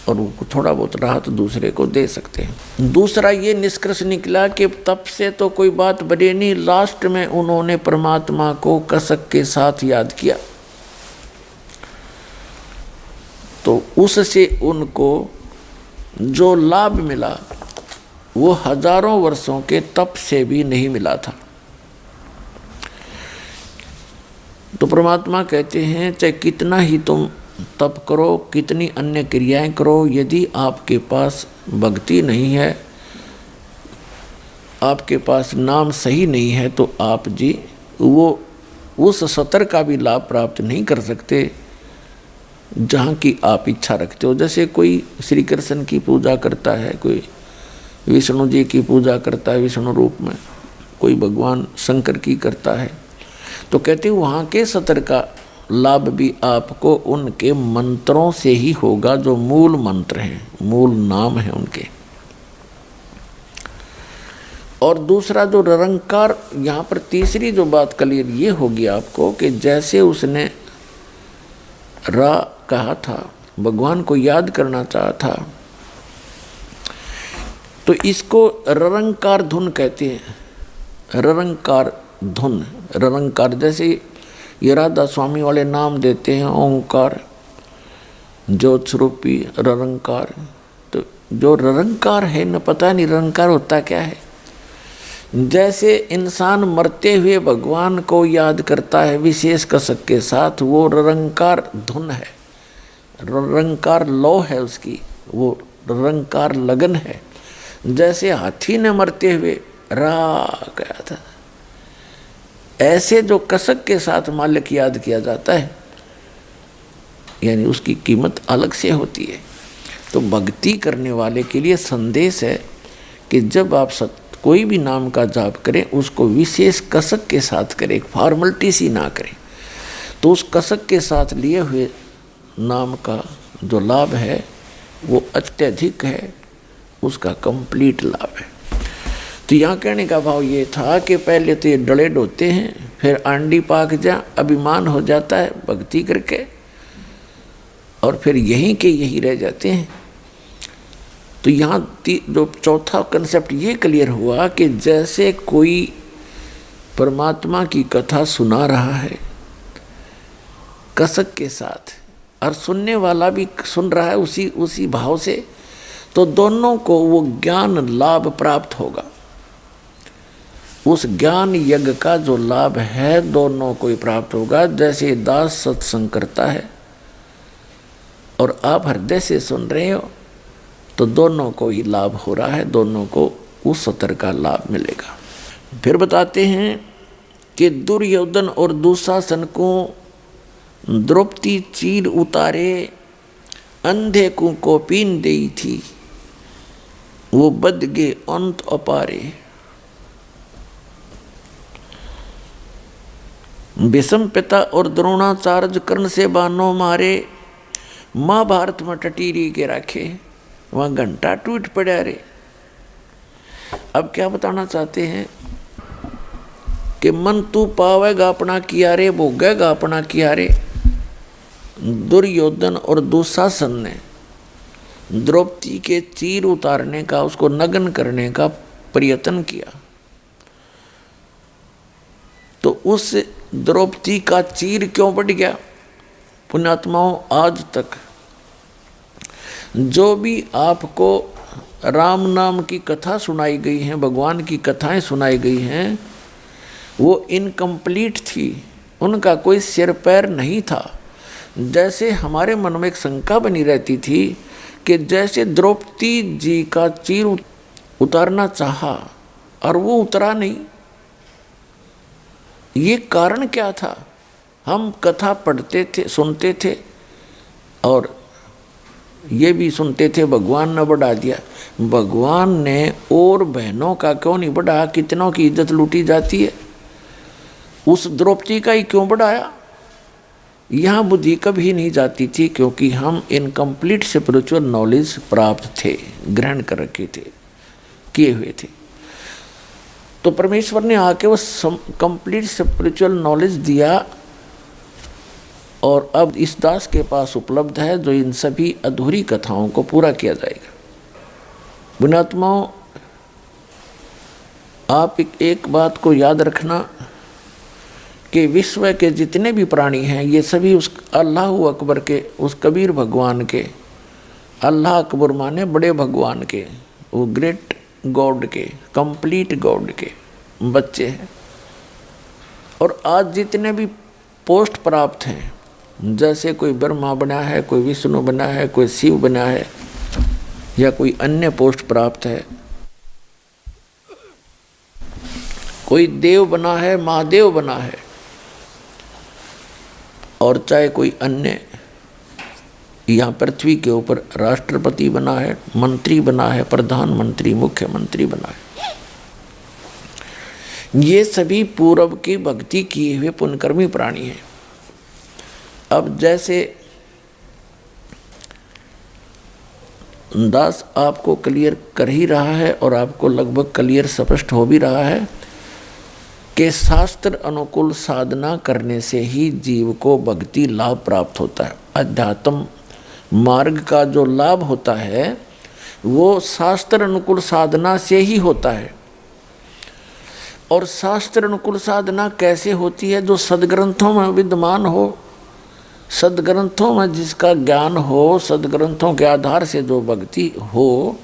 और उनको थोड़ा बहुत राहत दूसरे को दे सकते हैं। दूसरा ये निष्कर्ष निकला कि तब से तो कोई बात बने नहीं, लास्ट में उन्होंने परमात्मा को कसक के साथ याद किया, तो उससे उनको जो लाभ मिला वो हजारों वर्षों के तप से भी नहीं मिला था। तो परमात्मा कहते हैं चाहे कितना ही तुम तप करो, कितनी अन्य क्रियाएं करो, यदि आपके पास भक्ति नहीं है, आपके पास नाम सही नहीं है, तो आप जी वो उस सतर का भी लाभ प्राप्त नहीं कर सकते जहाँ की आप इच्छा रखते हो। जैसे कोई श्री कृष्ण की पूजा करता है, कोई विष्णु जी की पूजा करता है विष्णु रूप में, कोई भगवान शंकर की करता है, तो कहते हैं वहाँ के सतर का लाभ भी आपको उनके मंत्रों से ही होगा, जो मूल मंत्र हैं, मूल नाम है उनके। और दूसरा जो निरंकार, यहाँ पर तीसरी जो बात क्लियर ये होगी आपको कि जैसे उसने रा कहा था, भगवान को याद करना चाहा था, तो इसको निरंकार धुन कहते हैं। निरंकार धुन, निरंकार जैसे ये राधा स्वामी वाले नाम देते हैं ओंकार, ज्योत स्वरूपी निरंकार। तो जो निरंकार है न, पता नहीं निरंकार होता क्या है। जैसे इंसान मरते हुए भगवान को याद करता है विशेष कसक के साथ, वो निरंकार धुन है, निरंकार लौ है उसकी, वो निरंकार लगन है। जैसे हाथी ने मरते हुए रा गया था, ऐसे जो कसक के साथ मालिक याद किया जाता है, यानी उसकी कीमत अलग से होती है। तो भक्ति करने वाले के लिए संदेश है कि जब आप कोई भी नाम का जाप करें, उसको विशेष कसक के साथ करें, फॉर्मलिटी सी ना करें। तो उस कसक के साथ लिए हुए नाम का जो लाभ है वो अत्यधिक है, उसका कंप्लीट लाभ है। तो यहाँ कहने का भाव ये था कि पहले तो ये डड़ेड होते हैं, फिर आंडी पाक जा अभिमान हो जाता है भक्ति करके, और फिर यहीं के यही रह जाते हैं। तो यहाँ जो चौथा कंसेप्ट ये क्लियर हुआ कि जैसे कोई परमात्मा की कथा सुना रहा है कसक के साथ, और सुनने वाला भी सुन रहा है उसी भाव से, तो दोनों को वो ज्ञान लाभ प्राप्त होगा। उस ज्ञान यज्ञ का जो लाभ है दोनों को ही प्राप्त होगा। जैसे दास सत्संग करता है और आप हृदय से सुन रहे हो, तो दोनों को ही लाभ हो रहा है, दोनों को उस सत्र का लाभ मिलेगा। फिर बताते हैं कि दुर्योधन और दुशासन को द्रौपदी चीर उतारे, अंधे को पीन देई थी, वो बद गे अंत अपारे। भीष्म पिता और द्रोणाचार्य कर्ण से बानों मारे, महाभारत में टटीरी के रखे, वहां घंटा टूट पड़ा रे। अब क्या बताना चाहते हैं कि मन तू पावेगा अपना किया रे, भोगेगा अपना किया रे। दुर्योधन और दुशासन ने द्रौपदी के चीर उतारने का, उसको नग्न करने का प्रयत्न किया, तो उस द्रौपदी का चीर क्यों बढ़ गया? पुण्यात्माओं, आज तक जो भी आपको राम नाम की कथा सुनाई गई है, भगवान की कथाएं सुनाई गई हैं, वो इनकम्प्लीट थी, उनका कोई सिर पैर नहीं था। जैसे हमारे मन में एक शंका बनी रहती थी कि जैसे द्रौपदी जी का चीर उतारना चाहा और वो उतरा नहीं, ये कारण क्या था? हम कथा पढ़ते थे, सुनते थे, और ये भी सुनते थे भगवान ने बढ़ा दिया। भगवान ने और बहनों का क्यों नहीं बढ़ाया? कितनों की इज्जत लूटी जाती है, उस द्रौपदी का ही क्यों बढ़ाया? यहाँ बुद्धि कभी नहीं जाती थी, क्योंकि हम इनकम्प्लीट स्पिरिचुअल नॉलेज प्राप्त थे, ग्रहण कर रखे थे, किए हुए थे। तो परमेश्वर ने आके वो कंप्लीट स्पिरिचुअल नॉलेज दिया, और अब इस दास के पास उपलब्ध है, जो इन सभी अधूरी कथाओं को पूरा किया जाएगा। पुण्यात्माओं, आप एक बात को याद रखना कि विश्व के जितने भी प्राणी हैं, ये सभी उस अल्लाह अकबर के, उस कबीर भगवान के, अल्लाह अकबर माने बड़े भगवान के, वो ग्रेट गॉड के, कंप्लीट गॉड के बच्चे हैं। और आज जितने भी पोस्ट प्राप्त हैं, जैसे कोई ब्रह्मा बना है, कोई विष्णु बना है, कोई शिव बना है, या कोई अन्य पोस्ट प्राप्त है, कोई देव बना है, महादेव बना है, और चाहे कोई अन्य यहाँ पृथ्वी के ऊपर राष्ट्रपति बना है, मंत्री बना है, प्रधानमंत्री, मुख्यमंत्री बना है, ये सभी पूर्व की भक्ति किए हुए पुण्यकर्मी प्राणी हैं। अब जैसे दास आपको क्लियर कर ही रहा है, और आपको लगभग क्लियर स्पष्ट हो भी रहा है कि शास्त्र अनुकूल साधना करने से ही जीव को भक्ति लाभ प्राप्त होता है। अध्यात्म मार्ग का जो लाभ होता है वो शास्त्र अनुकूल साधना से ही होता है। और शास्त्र अनुकूल साधना कैसे होती है? जो सदग्रंथों में विद्यमान हो, सदग्रंथों में जिसका ज्ञान हो, सदग्रंथों के आधार से जो भक्ति हो,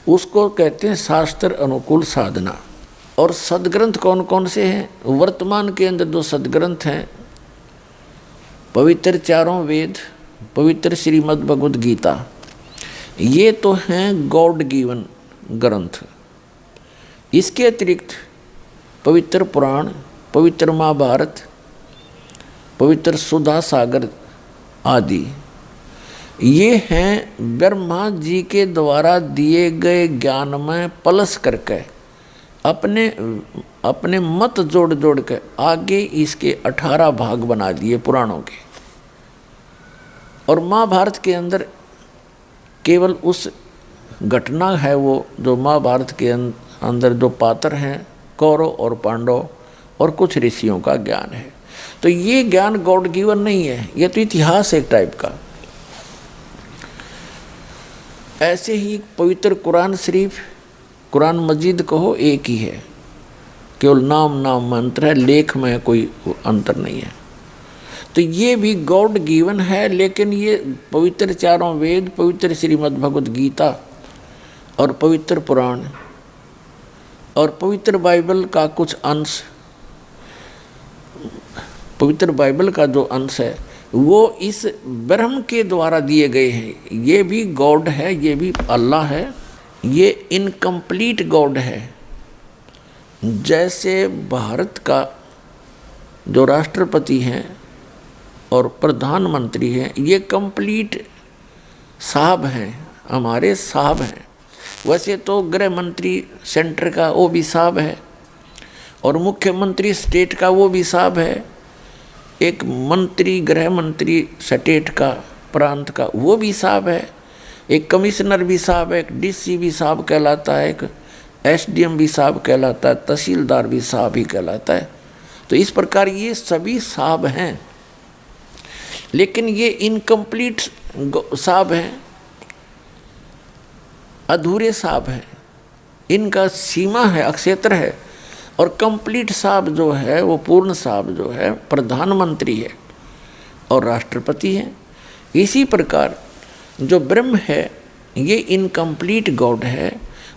उसको कहते हैं शास्त्र अनुकूल साधना। और सदग्रंथ कौन कौन से हैं? वर्तमान के अंदर जो सदग्रंथ हैं, पवित्र चारों वेद, पवित्र श्रीमद् भगवद गीता, ये तो हैं गॉड गिवन ग्रंथ। इसके अतिरिक्त पवित्र पुराण, पवित्र महाभारत, पवित्र सुधा सागर आदि, ये हैं ब्रह्मा जी के द्वारा दिए गए ज्ञान में प्लस करके अपने मत जोड़ जोड़ के आगे इसके 18 भाग बना दिए पुराणों के। और महाभारत के अंदर केवल उस घटना है, वो जो महाभारत के अंदर जो पात्र हैं, कौरव और पांडव और कुछ ऋषियों का ज्ञान है। तो ये ज्ञान गॉड गिवन नहीं है, ये तो इतिहास एक टाइप का। ऐसे ही पवित्र कुरान शरीफ, कुरान मजीद कहो, एक ही है, केवल नाम मंत्र है, लेख में कोई अंतर नहीं है। तो ये भी गॉड गिवन है, लेकिन ये पवित्र चारों वेद, पवित्र श्रीमद् भगवद गीता और पवित्र पुराण और पवित्र बाइबल का कुछ अंश, पवित्र बाइबल का जो अंश है वो इस ब्रह्म के द्वारा दिए गए हैं। ये भी गॉड है, ये भी अल्लाह है, ये इनकम्प्लीट गॉड है। जैसे भारत का जो राष्ट्रपति हैं और प्रधानमंत्री हैं, ये कंप्लीट साहब हैं, हमारे साहब हैं। वैसे तो गृह मंत्री सेंटर का वो भी साहब है, और मुख्यमंत्री स्टेट का वो भी साहब है, एक मंत्री गृह मंत्री स्टेट का प्रांत का वो भी साहब है, एक कमिश्नर भी साहब है, एक डीसी भी साहब कहलाता है, एक एसडीएम भी साहब कहलाता है, तहसीलदार भी साहब ही कहलाता है। तो इस प्रकार ये सभी साहब हैं, लेकिन ये इनकम्प्लीट साहब हैं, अधूरे साहब हैं, इनका सीमा है, अक्षेत्र है। और कंप्लीट साहब जो है, वो पूर्ण साहब जो है प्रधानमंत्री है और राष्ट्रपति है। इसी प्रकार जो ब्रह्म है ये इनकम्प्लीट गॉड है,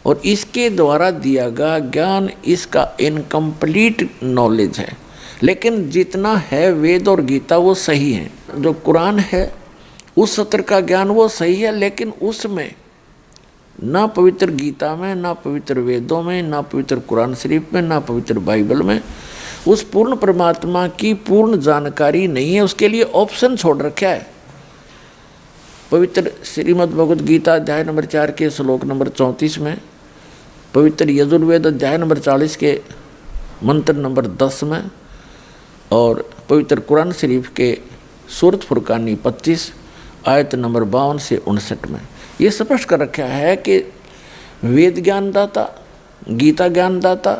और इसके द्वारा दिया गया ज्ञान इसका इनकम्प्लीट नॉलेज है। लेकिन जितना है वेद और गीता वो सही है, जो कुरान है उस सत्र का ज्ञान वो सही है, लेकिन उसमें ना पवित्र गीता में, ना पवित्र वेदों में, ना पवित्र कुरान शरीफ में, ना पवित्र बाइबल में उस पूर्ण परमात्मा की पूर्ण जानकारी नहीं है। उसके लिए ऑप्शन छोड़ रखा है। पवित्र श्रीमद् भगवद गीता अध्याय नंबर 4 के श्लोक नंबर 34 में, पवित्र यजुर्वेद अध्याय नंबर 40 के मंत्र नंबर 10 में, और पवित्र कुरान शरीफ के सूरत फुरकानी 25 आयत नंबर 52 से 59 में ये स्पष्ट कर रखा है कि वेद ज्ञानदाता, गीता ज्ञानदाता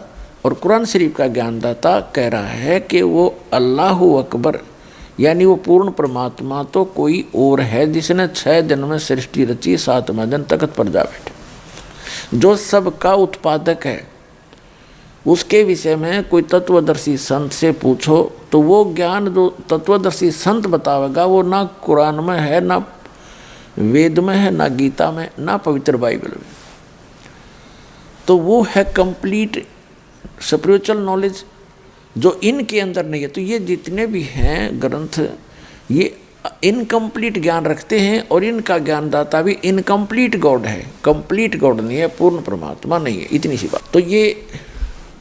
और कुरान शरीफ का ज्ञानदाता कह रहा है कि वो अल्लाहु अकबर, यानी वो पूर्ण परमात्मा तो कोई और है जिसने 6 दिन में सृष्टि रची, 7वें दिन तख्त पर जा बैठे, जो सबका उत्पादक है। उसके विषय में कोई तत्वदर्शी संत से पूछो तो वो ज्ञान जो तत्वदर्शी संत बतावेगा वो ना कुरान में है, ना वेद में है, ना गीता में, ना पवित्र बाइबल में। तो वो है कंप्लीट स्पिरिचुअल नॉलेज जो इनके अंदर नहीं है। तो ये जितने भी हैं ग्रंथ ये इनकम्प्लीट ज्ञान रखते हैं, और इनका ज्ञानदाता भी इनकम्प्लीट गॉड है, कंप्लीट गॉड नहीं है, पूर्ण परमात्मा नहीं है। इतनी सी बात। तो ये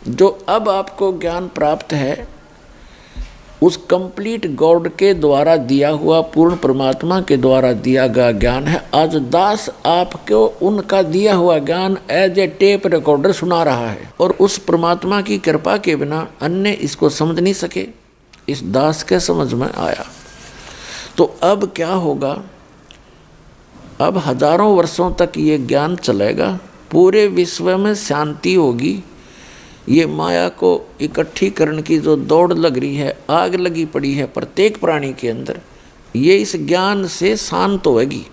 जो अब आपको ज्ञान प्राप्त है उस कंप्लीट गॉड के द्वारा दिया हुआ, पूर्ण परमात्मा के द्वारा दिया गया ज्ञान है। आज दास आपको उनका दिया हुआ ज्ञान एज ए टेप रिकॉर्डर सुना रहा है, और उस परमात्मा की कृपा के बिना अन्य इसको समझ नहीं सके। इस दास के समझ में आया। तो अब क्या होगा? अब हजारों वर्षों तक ये ज्ञान चलेगा, पूरे विश्व में शांति होगी। ये माया को इकट्ठी करने की जो दौड़ लग रही है, आग लगी पड़ी है प्रत्येक प्राणी के अंदर, ये इस ज्ञान से शांत होगी।